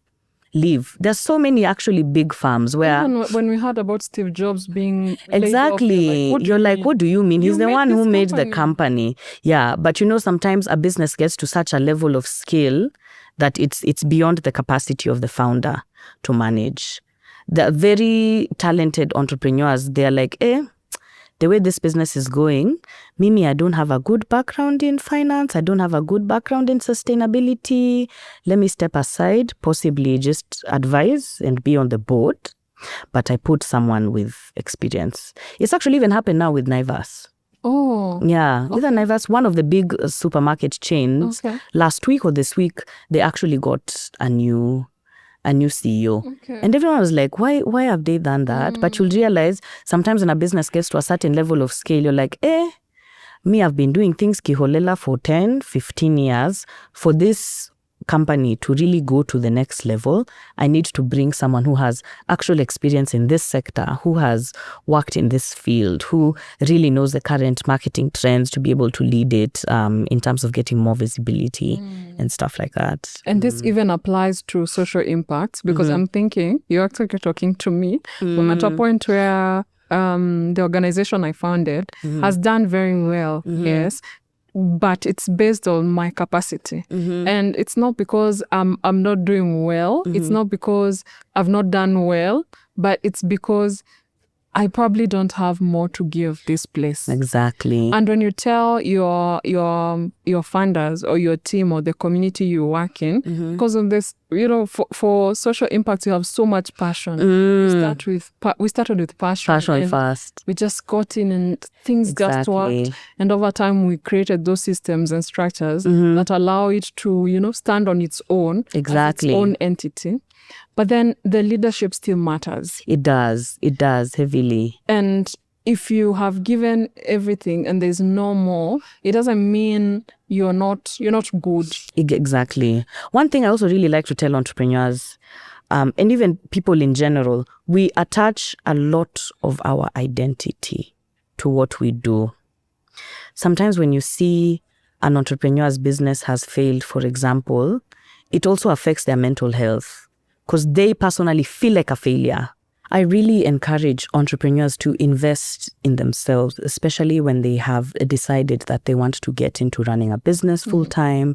leave? There's so many actually big firms where... Even when we heard about Steve Jobs being Exactly. laid off, you're like, what do you mean? He's the one who made the company. Yeah, but sometimes a business gets to such a level of skill that it's beyond the capacity of the founder to manage. The very talented entrepreneurs, they're like, the way this business is going, Mimi, I don't have a good background in finance. I don't have a good background in sustainability. Let me step aside, possibly just advise and be on the board. But I put someone with experience. It's actually even happened now with Naivas. Oh. Yeah. With Naivas, one of the big supermarket chains, last week or this week, they actually got a new CEO. And everyone was like, why have they done that? But you'll realize sometimes when a business gets to a certain level of scale, you're like, me, I've been doing things kiholela for 10, 15 years. For this company to really go to the next level, I need to bring someone who has actual experience in this sector, who has worked in this field, who really knows the current marketing trends to be able to lead it in terms of getting more visibility and stuff like that. And this even applies to social impacts, because I'm thinking, you're actually talking to me. I'm at a point where the organization I founded has done very well, yes, but it's based on my capacity. And it's not because I'm not doing well. It's not because I've not done well, but it's because I probably don't have more to give this place. Exactly. And when you tell your funders or your team or the community you work in, because of this, for social impact, you have so much passion. We started with passion. Passion first. We just got in and things just worked. And over time, we created those systems and structures that allow it to, stand on its own. Exactly. As its own entity. But then the leadership still matters. It does heavily. And if you have given everything and there's no more, it doesn't mean you're not good. Exactly. One thing I also really like to tell entrepreneurs, and even people in general, we attach a lot of our identity to what we do. Sometimes when you see an entrepreneur's business has failed, for example, it also affects their mental health, because they personally feel like a failure. I really encourage entrepreneurs to invest in themselves, especially when they have decided that they want to get into running a business full-time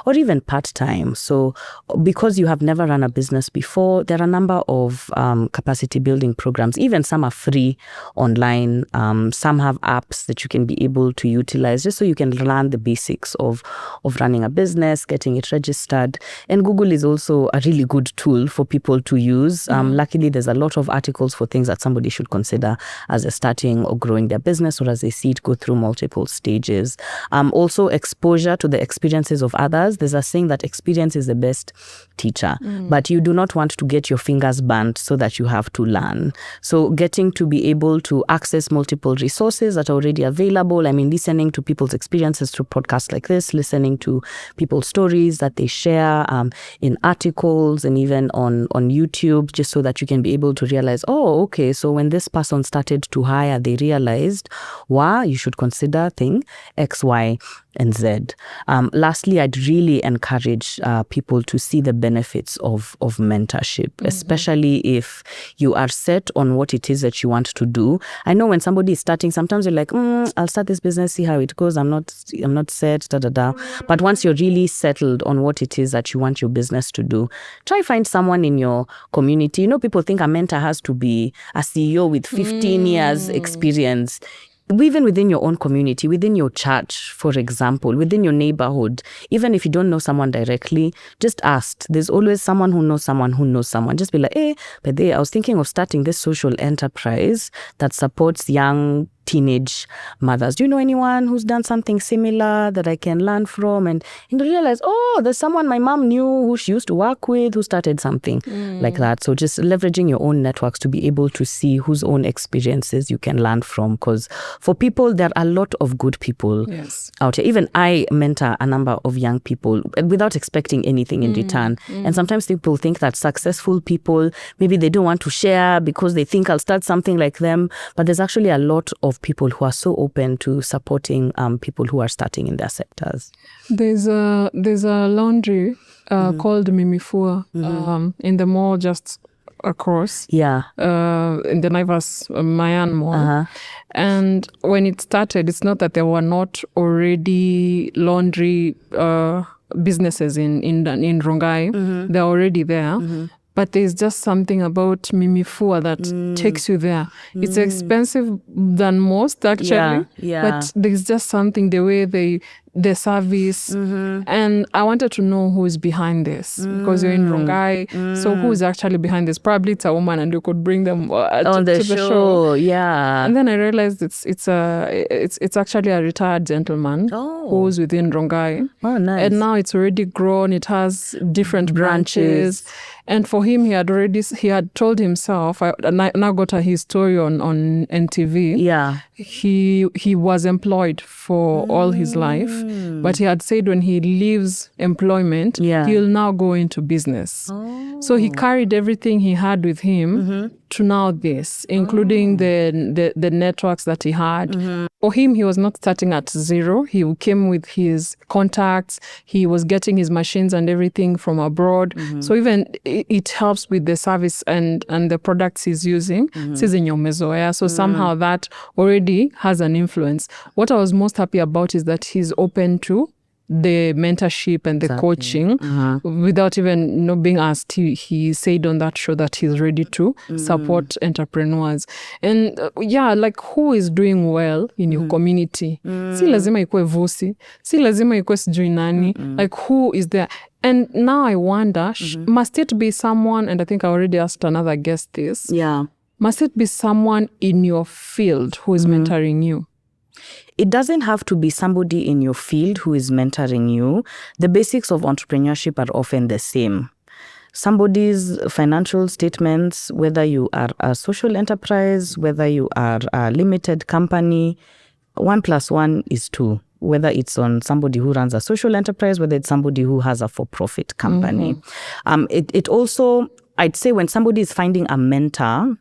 or even part-time. So because you have never run a business before, there are a number of capacity building programs. Even some are free online. Some have apps that you can be able to utilize just so you can learn the basics of running a business, getting it registered. And Google is also a really good tool for people to use. Luckily, there's a lot of articles for things that somebody should consider as they're starting or growing their business or as they see it go through multiple stages. Also, exposure to the experiences of others. There's a saying that experience is the best teacher, but you do not want to get your fingers burnt so that you have to learn. So getting to be able to access multiple resources that are already available. I mean, listening to people's experiences through podcasts like this, listening to people's stories that they share in articles and even on YouTube, just so that you can be able to realize, oh, okay, so when this person started to hire, they realized, wow, you should consider thing X, Y, and Z. Lastly, I'd really encourage people to see the benefits of mentorship, especially if you are set on what it is that you want to do. I know when somebody is starting, sometimes you're like, I'll start this business, see how it goes. I'm not set, But once you're really settled on what it is that you want your business to do, try find someone in your community. People think a mentor has to be a CEO with 15 years experience. Even within your own community, within your church, for example, within your neighborhood, even if you don't know someone directly, just ask. There's always someone who knows someone who knows someone. Just be like, but I was thinking of starting this social enterprise that supports young teenage mothers. Do you know anyone who's done something similar that I can learn from? And you realize, oh, there's someone my mom knew who she used to work with who started something like that. So just leveraging your own networks to be able to see whose own experiences you can learn from. Because for people, there are a lot of good people out here. Even I mentor a number of young people without expecting anything in return. And sometimes people think that successful people, maybe they don't want to share because they think I'll start something like them. But there's actually a lot of people who are so open to supporting people who are starting in their sectors. There's a laundry called Mimifua in the mall just across. In the Naivas Mayan Mall. And when it started, it's not that there were not already laundry businesses in Rongai. They're already there. But there's just something about Mimifua that takes you there. It's expensive than most, actually. But there's just something, the way the service. And I wanted to know who is behind this. Because you're in Rongai. So who is actually behind this? Probably it's a woman and you could bring them on the show. And then I realized it's actually a retired gentleman who's within Rongai. Oh, nice. And now it's already grown. It has different branches. And for him, he had told himself, I now got his story on NTV. He was employed for all his life, but he had said when he leaves employment, he'll now go into business. So he carried everything he had with him to now this, including the networks that he had. For him, he was not starting at zero. He came with his contacts. He was getting his machines and everything from abroad. So even it helps with the service and the products he's using. So somehow that already has an influence. What I was most happy about is that he's open to the mentorship and the coaching without even being asked. He said on that show that he's ready to support entrepreneurs. And like who is doing well in your community? Si lazima ikue Vusi, si lazima ikue sijui nani. Like who is there? And now I wonder, must it be someone, and I think I already asked another guest this. Must it be someone in your field who is mentoring you? It doesn't have to be somebody in your field who is mentoring you. The basics of entrepreneurship are often the same. Somebody's financial statements, whether you are a social enterprise, whether you are a limited company, 1 + 1 is 2. Whether it's on somebody who runs a social enterprise, whether it's somebody who has a for-profit company. It also, I'd say when somebody is finding a mentor,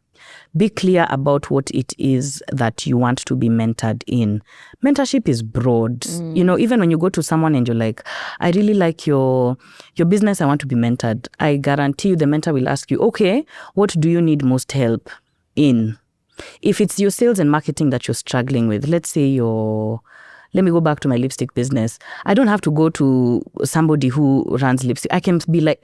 be clear about what it is that you want to be mentored in. Mentorship is broad. Even when you go to someone and you're like, I really like your business, I want to be mentored. I guarantee you the mentor will ask you, okay, what do you need most help in? If it's your sales and marketing that you're struggling with, let's say let me go back to my lipstick business. I don't have to go to somebody who runs lipstick. I can be like,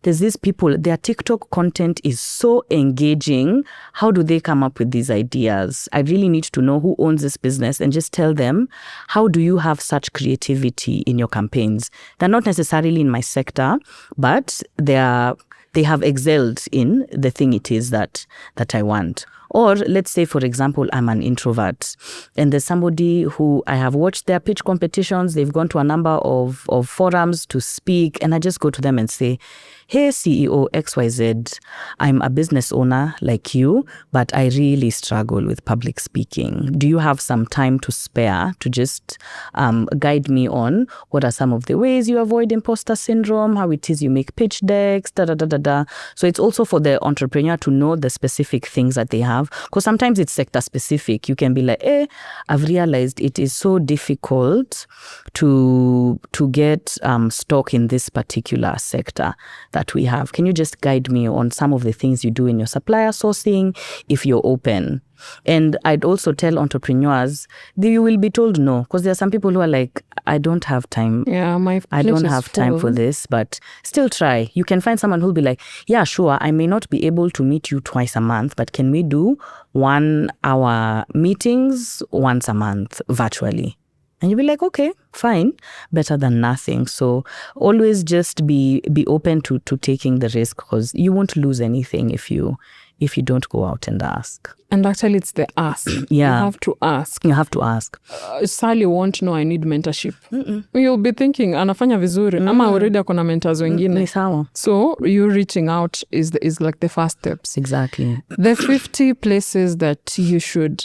there's these people, their TikTok content is so engaging. How do they come up with these ideas? I really need to know who owns this business and just tell them, how do you have such creativity in your campaigns? They're not necessarily in my sector, but they have excelled in the thing it is that I want. Or let's say, for example, I'm an introvert and there's somebody who I have watched their pitch competitions. They've gone to a number of forums to speak, and I just go to them and say, hey, CEO XYZ, I'm a business owner like you, but I really struggle with public speaking. Do you have some time to spare to just guide me on what are some of the ways you avoid imposter syndrome, how it is you make pitch decks, So it's also for the entrepreneur to know the specific things that they have, because sometimes it's sector specific. You can be like, I've realized it is so difficult to get stock in this particular sector that we have. Can you just guide me on some of the things you do in your supplier sourcing if you're open? And I'd also tell entrepreneurs, you will be told no, because there are some people who are like, I don't have time. I don't have time for this, but still try. You can find someone who'll be like, yeah, sure, I may not be able to meet you twice a month, but can we do 1 hour meetings once a month virtually? And you'll be like, okay, fine, better than nothing. So always just be open to taking the risk, because you won't lose anything if you if you don't go out and ask. And actually, it's the ask. Yeah. You have to ask. You have to ask. Sally won't know I need mentorship. You'll be thinking, anafanya vizuri. Ama already akona mentors wengine. So you reaching out is like the first steps. Exactly. The 50 places that you should,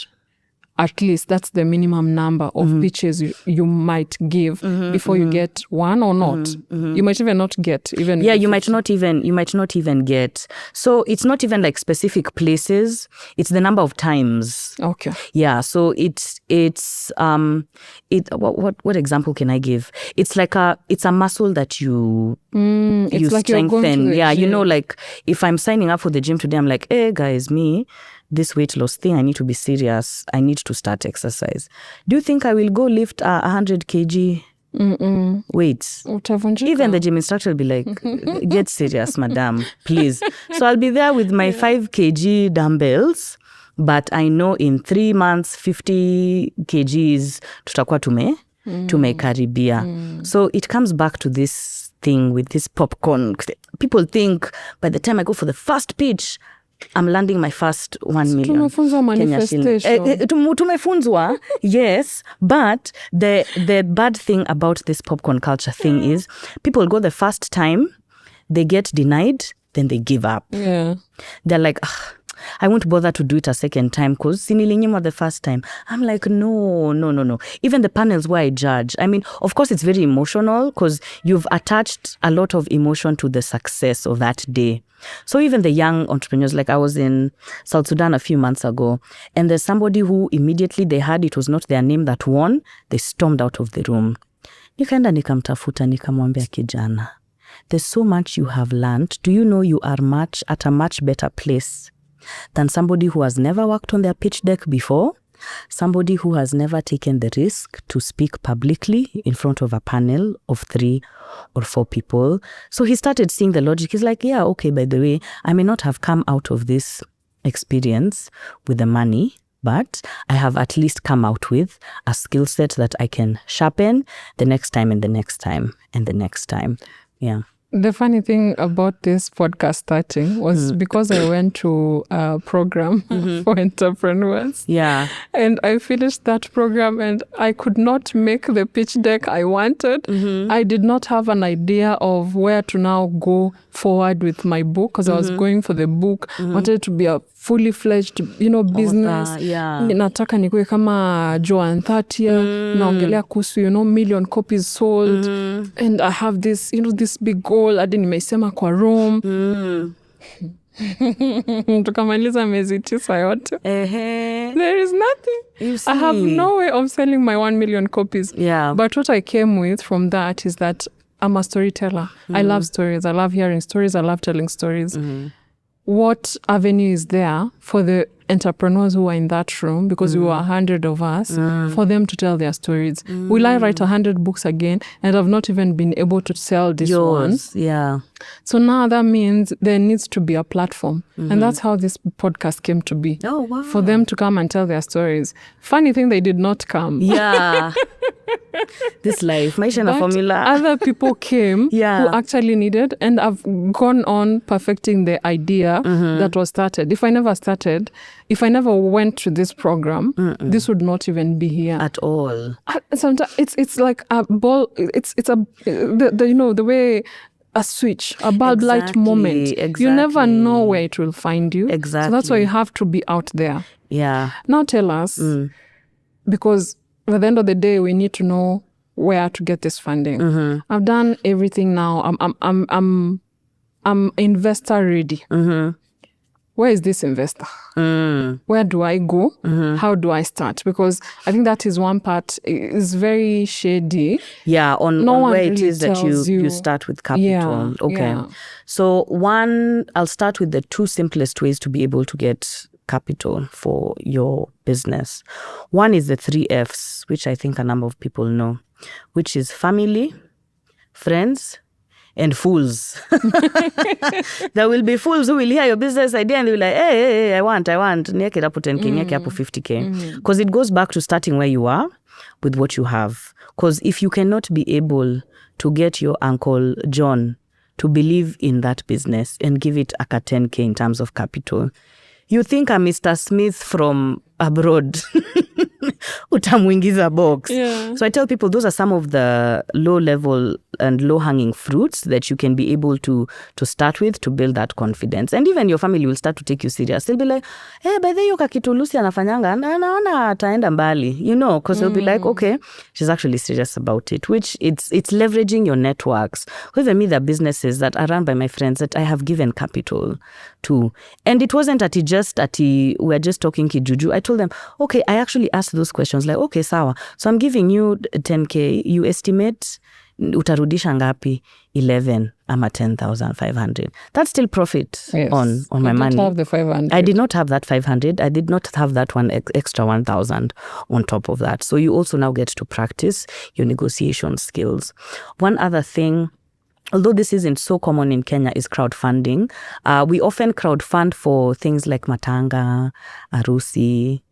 at least that's the minimum number of pitches you might give before you get one or not. You might even not get even. Yeah, you might not even get. So it's not even like specific places. It's the number of times. Okay. Yeah. So what example can I give? It's like it's a muscle that you like strengthen. You're going to the yeah, gym. you know, like if I'm signing up for the gym today, I'm like, hey guys, this weight loss thing, I need to be serious. I need to start exercise. Do you think I will go lift 100 kg weights? Even the gym instructor will be like, get serious, madam, please. So I'll be there with my 5 kg dumbbells, but I know in 3 months, 50 kgs tutakuwa tumekaribia. So it comes back to this thing with this popcorn. People think by the time I go for the first pitch, I'm landing my first 1 million. Tumefunzwa manifestation. Tumefunzwa, yes. But the bad thing about this popcorn culture thing is people go the first time, they get denied, then they give up. Yeah. They're like, I won't bother to do it a second time because sinilinyima the first time. I'm like, no. Even the panels where I judge, I mean, of course it's very emotional because you've attached a lot of emotion to the success of that day. So even the young entrepreneurs, like I was in South Sudan a few months ago, and there's somebody who immediately they heard it was not their name that won, they stormed out of the room. Nikaenda nikamtafuta nikamwambia kijana, there's so much you have learned. Do you know you are at a much better place than somebody who has never worked on their pitch deck before, somebody who has never taken the risk to speak publicly in front of a panel of 3 or 4 people. So he started seeing the logic. He's like, yeah, okay, by the way, I may not have come out of this experience with the money, but I have at least come out with a skill set that I can sharpen the next time and the next time and the next time. Yeah. The funny thing about this podcast starting was because I went to a program for entrepreneurs. Yeah. And I finished that program and I could not make the pitch deck I wanted. I did not have an idea of where to now go forward with my book because I was going for the book. Wanted to be a fully fledged, business. Yeah. Nataka nikuwe kama Joan 30, naongelea kuhusu, million copies sold. And I have this, this big goal. Hadi nimeisema kwa room. Tukamaliza miezi 9 yote. There is nothing. I have no way of selling my 1 million copies. Yeah. But what I came with from that is that I'm a storyteller. I love stories. I love hearing stories. I love telling stories. What avenue is there for the entrepreneurs who are in that room, because we were 100 of us, for them to tell their stories? Will I write 100 books again and I've not even been able to sell this one? Yeah. So now that means there needs to be a platform. And that's how this podcast came to be. Oh, wow. For them to come and tell their stories. Funny thing, they did not come. Yeah. This life, maisha na formula. Other people came who actually needed, and I've gone on perfecting the idea that was started. If I never went to this program, this would not even be here at all. Sometimes it's like a ball. It's the way a switch, a bulb light moment. Exactly. You never know where it will find you. Exactly. So that's why you have to be out there. Yeah. Now tell us, because at the end of the day, we need to know where to get this funding. I've done everything now. I'm investor ready. Where is this investor? Where do I go? How do I start? Because I think that is one part is very shady. Yeah, on where it really is that you start with capital. Yeah, okay. yeah. So I'll start with the 2 simplest ways to be able to get capital for your business. One is the 3 Fs, which I think a number of people know, which is family, friends, and fools. There will be fools who will hear your business idea and they'll be like, hey, I want. Nieke hapo 10K, nieke hapo 50K. Because it goes back to starting where you are with what you have. Because if you cannot be able to get your Uncle John to believe in that business and give it a 10K in terms of capital, You think I'm Mr. Smith from abroad. Utamwingiza box. Yeah. So I tell people those are some of the low level and low hanging fruits that you can be able to start with to build that confidence. And even your family will start to take you serious. They'll be like, hey, by the way, kakitu Lucy anafanyanga, naona ataenda mbali, because they'll be like, okay, she's actually serious about it, which it's leveraging your networks. Even me, the businesses that are run by my friends that I have given capital to. And it wasn't we're just talking kijuju. I told them, okay, I actually asked those questions like, okay, sawa. So I'm giving you 10K. You estimate utarudisha ngapi? 11 ama 10,500. That's still profit on my money. You didn't have the 500. I did not have that 500. I did not have that one extra 1,000 on top of that. So you also now get to practice your negotiation skills. One other thing, although this isn't so common in Kenya, is crowdfunding. We often crowdfund for things like matanga, arusi,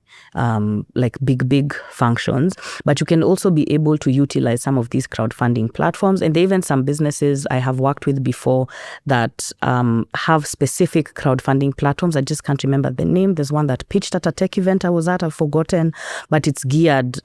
like big functions, but you can also be able to utilize some of these crowdfunding platforms. And there are even some businesses I have worked with before that have specific crowdfunding platforms. I just can't remember the name. There's one that pitched at a tech event I was at, I've forgotten, but it's geared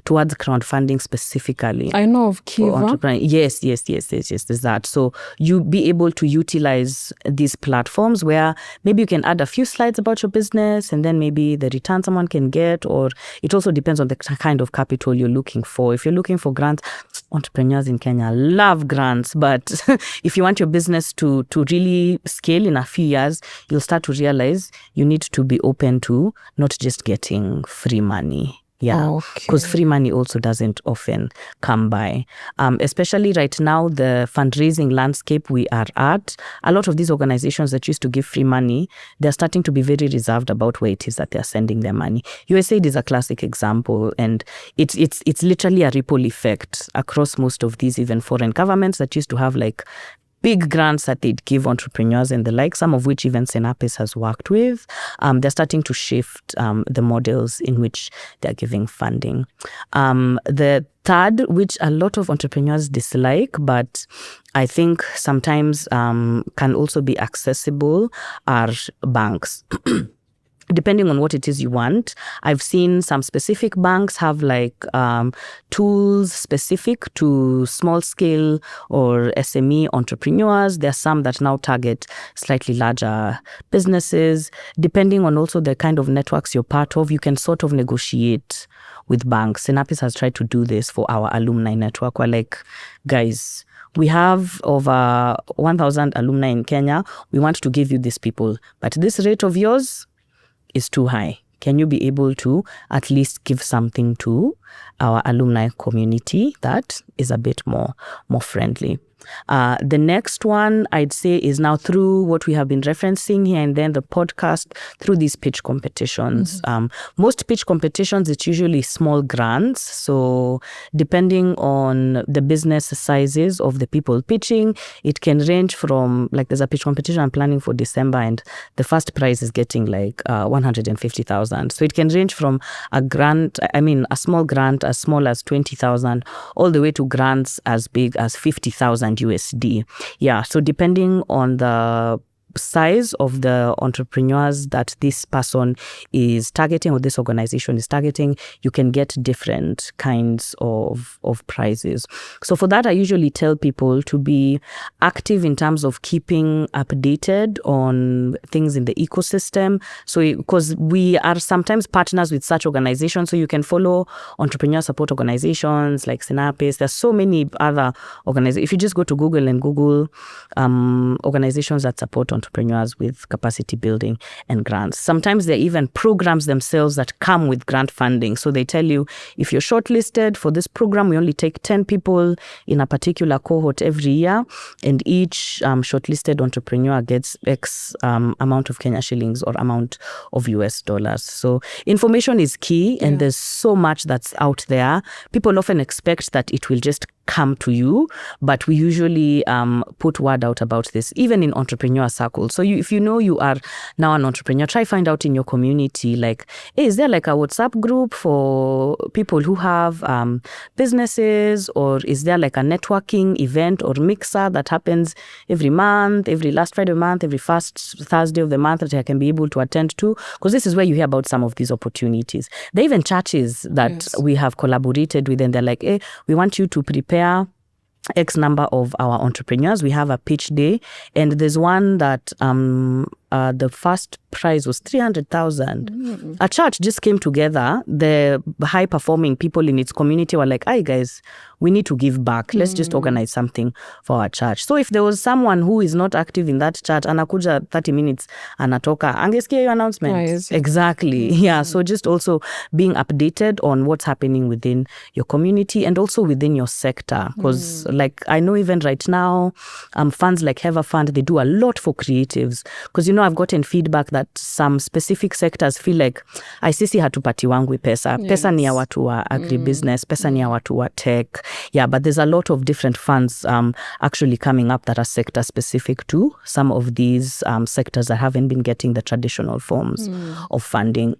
towards crowdfunding specifically. I know of Kiva. Yes, there's that. So you be able to utilize these platforms where maybe you can add a few slides about your business and then maybe the return someone can get, or it also depends on the kind of capital you're looking for. If you're looking for grants, entrepreneurs in Kenya love grants, but if you want your business to really scale in a few years, you'll start to realize you need to be open to not just getting free money. Yeah, because free money also doesn't often come by. Especially right now, the fundraising landscape we are at, a lot of these organizations that used to give free money, they're starting to be very reserved about where it is that they're sending their money. USAID is a classic example, and it's literally a ripple effect across most of these even foreign governments that used to have like big grants that they'd give entrepreneurs and the like, some of which even Sinapis has worked with. They're starting to shift the models in which they're giving funding. The third, which a lot of entrepreneurs dislike, but I think sometimes can also be accessible, are banks. Depending on what it is you want. I've seen some specific banks have like tools specific to small scale or SME entrepreneurs. There are some that now target slightly larger businesses. Depending on also the kind of networks you're part of, you can sort of negotiate with banks. Sinapis has tried to do this for our alumni network. We're like, guys, we have over 1,000 alumni in Kenya. We want to give you these people, but this rate of yours is too high. Can you be able to at least give something to our alumni community that is a bit more friendly? The next one I'd say is now through what we have been referencing here and then the podcast, through these pitch competitions. Most pitch competitions, it's usually small grants. So depending on the business sizes of the people pitching, it can range from, like there's a pitch competition I'm planning for December and the first prize is getting like 150,000. So it can range from a small grant as small as 20,000 all the way to grants as big as 50,000 USD. Yeah, so depending on the size of the entrepreneurs that this person is targeting or this organization is targeting, you can get different kinds of prizes. So for that, I usually tell people to be active in terms of keeping updated on things in the ecosystem. So because we are sometimes partners with such organizations, so you can follow entrepreneur support organizations like Sinapis. There's so many other organizations. If you just go to Google and Google organizations that support entrepreneurs with capacity building and grants. Sometimes there are even programs themselves that come with grant funding. So they tell you, if you're shortlisted for this program, we only take 10 people in a particular cohort every year, and each shortlisted entrepreneur gets X amount of Kenya shillings or amount of US dollars. So information is key, and there's so much that's out there. People often expect that it will just come to you, but we usually put word out about this, even in entrepreneur circles. So if you know you are now an entrepreneur, try find out in your community, like, hey, is there like a WhatsApp group for people who have businesses, or is there like a networking event or mixer that happens every month, every last Friday of the month, every first Thursday of the month that I can be able to attend to? Because this is where you hear about some of these opportunities. There are even churches that we have collaborated with, and they're like, hey, we want you to prepare X number of our entrepreneurs. We have a pitch day, and there's one that the first prize was 300,000. A church just came together. The high performing people in its community were like, "Hi guys, we need to give back. Let's just organize something for our church." So if there was someone who is not active in that church, anakuja 30 minutes, anatoka, angesikia your announcement. Exactly. Yeah. So just also being updated on what's happening within your community and also within your sector. Because like I know even right now, funds like Hever Fund, they do a lot for creatives. Because I've gotten feedback that some specific sectors feel like sisi hatupatiwangwi pesa. Pesa ni ya watu wa agribusiness, pesa ni ya watu wa tech. Yeah, but there's a lot of different funds actually coming up that are sector specific to some of these sectors that haven't been getting the traditional forms of funding.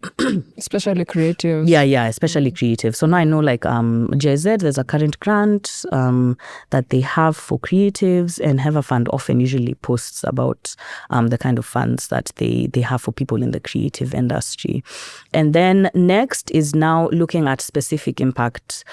Especially creative. Yeah, especially creative. So now I know like JZ, there's a current grant that they have for creatives, and Hever Fund often usually posts about the kind of funds that they have for people in the creative industry. And then next is now looking at specific impact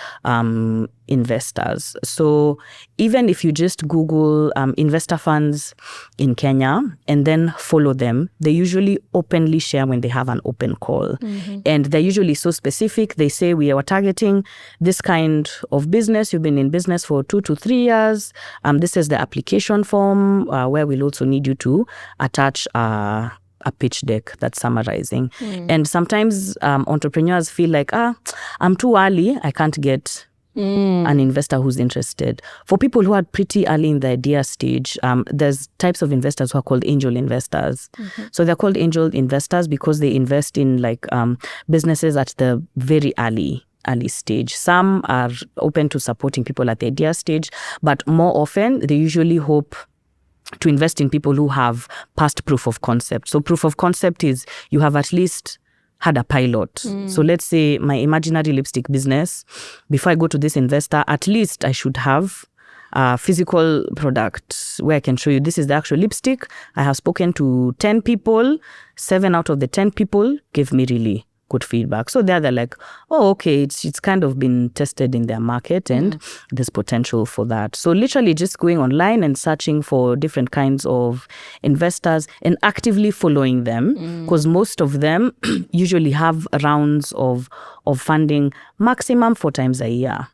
investors. So even if you just Google investor funds in Kenya and then follow them, they usually openly share when they have an open call. And they're usually so specific. They say, we are targeting this kind of business. You've been in business for 2 to 3 years. This is the application form where we'll also need you to attach a pitch deck that's summarizing. And sometimes entrepreneurs feel like, I'm too early, I can't get an investor who's interested. For people who are pretty early in the idea stage, there's types of investors who are called angel investors. So they're called angel investors because they invest in like businesses at the very early stage. Some are open to supporting people at the idea stage, but more often they usually hope to invest in people who have past proof of concept. So proof of concept is you have at least had a pilot. So let's say my imaginary lipstick business, before I go to this investor, at least I should have a physical product where I can show you this is the actual lipstick. I have spoken to 10 people, 7 out of the 10 people gave me really good feedback. So they're like, oh, okay, it's kind of been tested in their market and there's potential for that. So literally just going online and searching for different kinds of investors and actively following them, because most of them usually have rounds of funding maximum 4 times a year.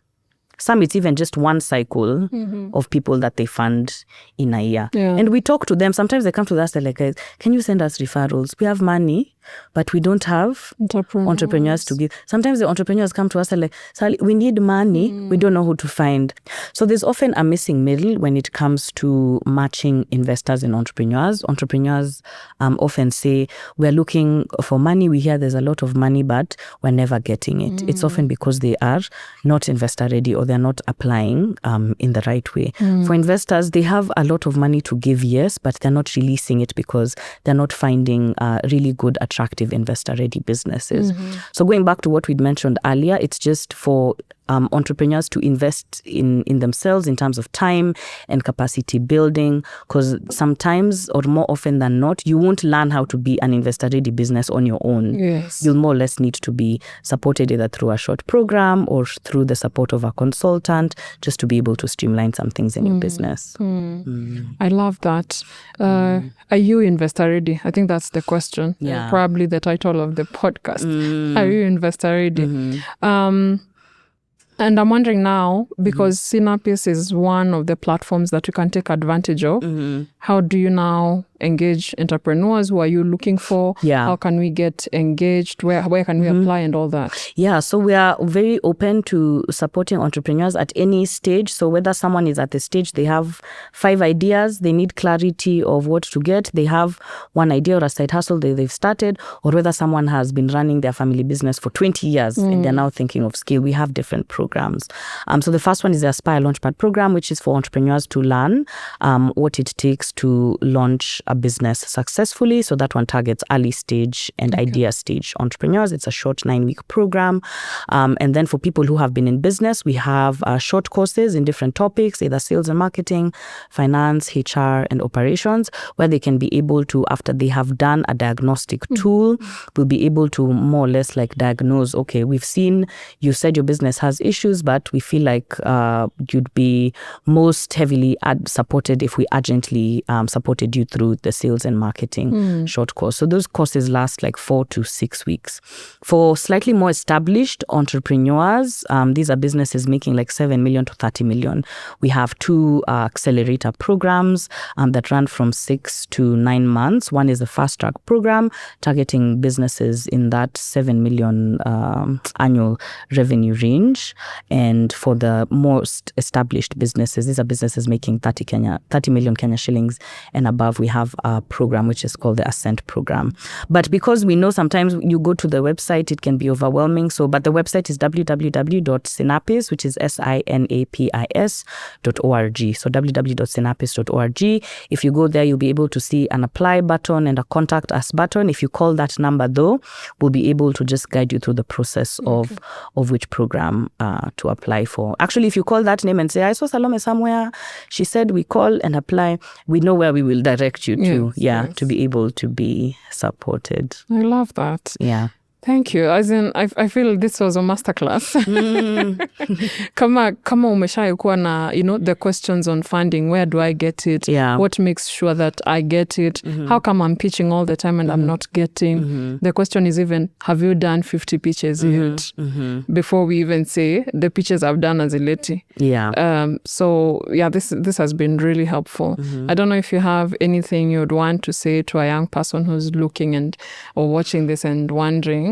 Some it's even just one cycle of people that they fund in a year. And we talk to them. Sometimes they come to us, they're like, can you send us referrals? We have money, but we don't have entrepreneurs to give. Sometimes the entrepreneurs come to us and like, Sally, we need money. We don't know who to find. So there's often a missing middle when it comes to matching investors and entrepreneurs. Entrepreneurs often say, we're looking for money. We hear there's a lot of money, but we're never getting it. It's often because they are not investor ready or they're not applying in the right way. For investors, they have a lot of money to give, yes, but they're not releasing it because they're not finding really good, attractive investor-ready businesses. So going back to what we'd mentioned earlier, it's just for entrepreneurs to invest in themselves in terms of time and capacity building, because sometimes or more often than not, you won't learn how to be an investor-ready business on your own. You'll more or less need to be supported either through a short program or through the support of a consultant just to be able to streamline some things in your business. I love that. Are you investor-ready? I think that's the question. Probably the title of the podcast. Are you investor-ready? And I'm wondering now, because Sinapis is one of the platforms that you can take advantage of, how do you now engage entrepreneurs? Who are you looking for? Yeah. How can we get engaged? Where can we apply and all that? Yeah, so we are very open to supporting entrepreneurs at any stage. So whether someone is at the stage, they have 5 ideas, they need clarity of what to get, they have one idea or a side hustle that they've started, or whether someone has been running their family business for 20 years and they're now thinking of scale, we have different programs. So the first one is the Aspire Launchpad program, which is for entrepreneurs to learn what it takes to launch a business successfully. So that one targets early stage and idea stage entrepreneurs. It's a short 9-week program. And then for people who have been in business, we have short courses in different topics, either sales and marketing, finance, HR, and operations, where they can be able to, after they have done a diagnostic tool, will be able to more or less like diagnose, okay, we've seen you said your business has issues, but we feel like you'd be most heavily supported if we urgently supported you through the sales and marketing short course. So those courses last like 4 to 6 weeks. For slightly more established entrepreneurs, these are businesses making like 7 million to 30 million. We have 2 accelerator programs that run from 6 to 9 months. One is the fast track program targeting businesses in that 7 million annual revenue range. And for the most established businesses, these are businesses making 30 million Kenya shillings and above, we have a program which is called the Ascent program. But because we know sometimes you go to the website, it can be overwhelming. But the website is www.sinapis, which is SINAPIS.org. So www.sinapis.org. If you go there, you'll be able to see an apply button and a contact us button. If you call that number though, we'll be able to just guide you through the process of which program to apply for. Actually, if you call that name and say, I saw Salome somewhere, she said we call and apply, we know where we will direct you to, to be able to be supported. I love that. Yeah. Thank you. As in, I feel this was a masterclass. Kama umeshai kuwa na, the questions on funding, where do I get it? Yeah. What makes sure that I get it? How come I'm pitching all the time and I'm not getting? The question is even, have you done 50 pitches yet? Before we even say the pitches I've done as a lady. Yeah. So yeah, this has been really helpful. I don't know if you have anything you'd want to say to a young person who's looking or watching this and wondering,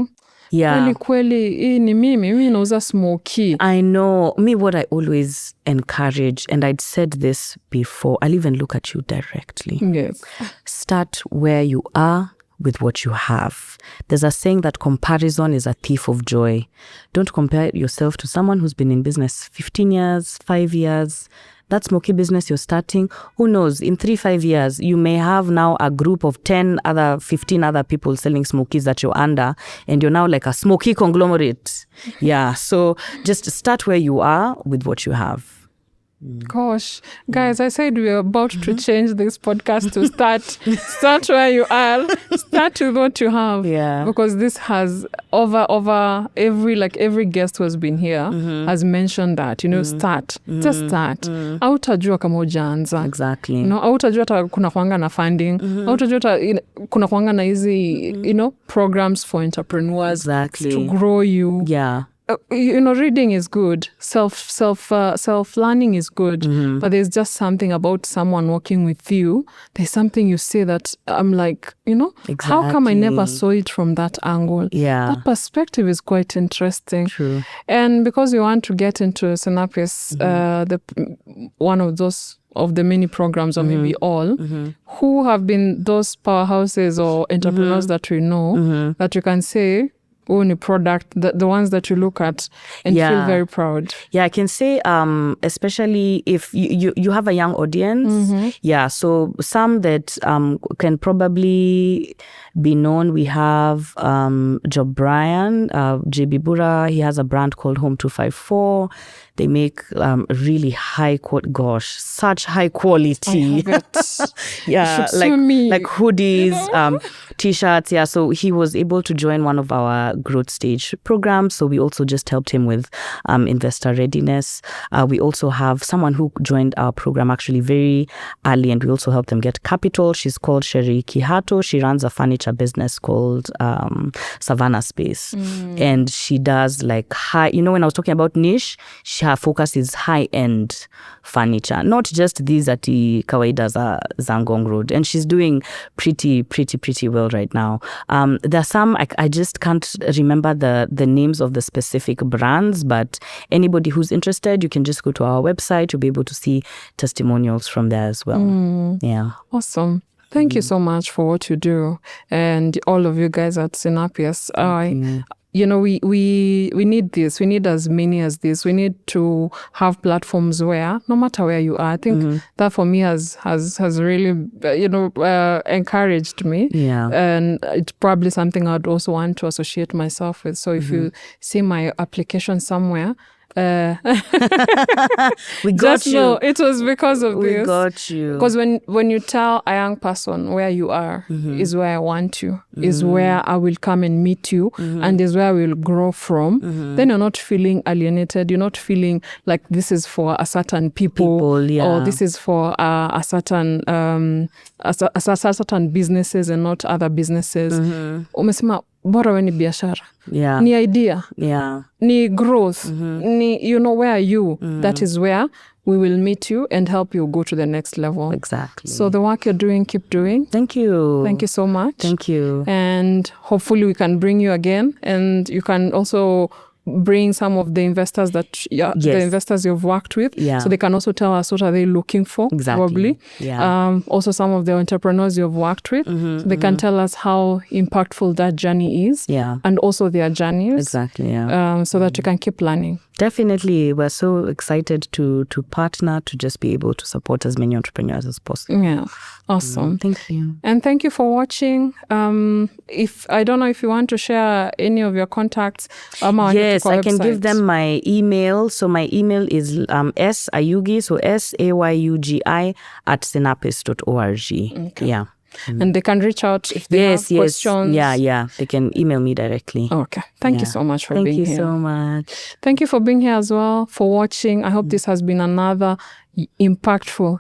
kweli ni mimi nauza smoky. I know. Me, what I always encourage, and I'd said this before, I'll even look at you directly. Yes. Start where you are with what you have. There's a saying that comparison is a thief of joy. Don't compare yourself to someone who's been in business 15 years, 5 years. That smoky business you're starting, who knows, in 3-5 years, you may have now a group of 15 other people selling smokies that you're under, and you're now like a smoky conglomerate. Yeah, so just start where you are with what you have. Gosh, guys, I said we are about to change this podcast to start where you are, start with what you have. Yeah. Because this has over every guest who has been here has mentioned that, start. Just start. Hautajua kama hujaanza. Exactly. Hautajua hata kuna kuanga na funding. Hautajua hata kuna kuanga na hizi, programs for entrepreneurs to grow you. Yeah. Reading is good. Self-learning is good. But there's just something about someone working with you. There's something you say that I'm like, Exactly. How come I never saw it from that angle? Yeah. That perspective is quite interesting. True. And because we want to get into Sinapis, one of the many programs, or maybe all, who have been those powerhouses or entrepreneurs that we know, that you can say, own a product, the ones that you look at and feel very proud? Yeah, I can say, especially if you have a young audience. Yeah, so some that can probably be known. We have Job Brian, JB Bura. He has a brand called Home 254. They make really such high quality. I have it. Yeah, like hoodies, t-shirts. Yeah, so he was able to join one of our growth stage programs. So we also just helped him with investor readiness. We also have someone who joined our program actually very early, and we also helped them get capital. She's called Sherry Kihato. She runs a furniture business called Savannah Space. And she does like high, when I was talking about niche, she her focus is high-end furniture, not just these at the kawaida za Ngong Road. And she's doing pretty well right now. There are some, I just can't remember the names of the specific brands, but anybody who's interested, you can just go to our website. You'll be able to see testimonials from there as well. Yeah. Awesome. Thank you so much for what you do, and all of you guys at Sinapis. We need this. We need as many as this. We need to have platforms where, no matter where you are, I think that for me has really, encouraged me. Yeah. And it's probably something I'd also want to associate myself with. So if you see my application somewhere, we got you. Know it was because of this. We got you. Because when you tell a young person where you are is where I want you, is where I will come and meet you, and is where I will grow from, then you're not feeling alienated. You're not feeling like this is for a certain people or this is for a certain certain businesses and not other businesses. Umesema bora we ni biashara. Yeah. Ni idea. Yeah. Ni growth. Ni, where are you? That is where we will meet you and help you go to the next level. Exactly. So the work you're doing, keep doing. Thank you. Thank you so much. Thank you. And hopefully we can bring you again, and you can also bring some of the investors the investors you've worked with, so they can also tell us what are they looking for. Exactly. Probably. Also some of the entrepreneurs you've worked with, so they can tell us how impactful that journey is, and also their journeys. Exactly. So that you can keep learning. Definitely, we're so excited to partner, to just be able to support as many entrepreneurs as possible. Yeah, awesome. Thank you. And thank you for watching. If I don't know if you want to share any of your contacts. Yes, I can give them my email. So my email is Ayugi, so SAYUGI @sinapis.org. Okay. Yeah. And they can reach out if they have questions. Yeah. They can email me directly. Okay. Thank you so much for being here. Thank you so much. Thank you for being here as well, for watching. I hope this has been yet another impactful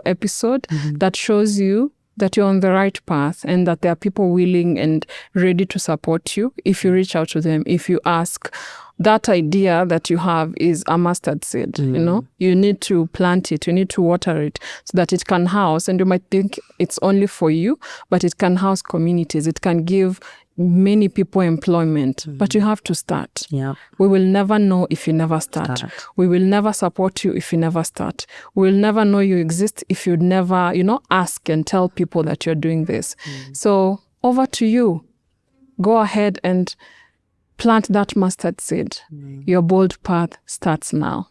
episode that shows you that you're on the right path and that there are people willing and ready to support you if you reach out to them, if you ask. That idea that you have is a mustard seed, You need to plant it, you need to water it so that it can house, and you might think it's only for you, but it can house communities, it can give many people employment, but you have to start. Yeah. We will never know if you never start. We will never support you if you never start. We will never know you exist if you never, ask and tell people that you're doing this. So over to you. Go ahead and plant that mustard seed. Your bold path starts now.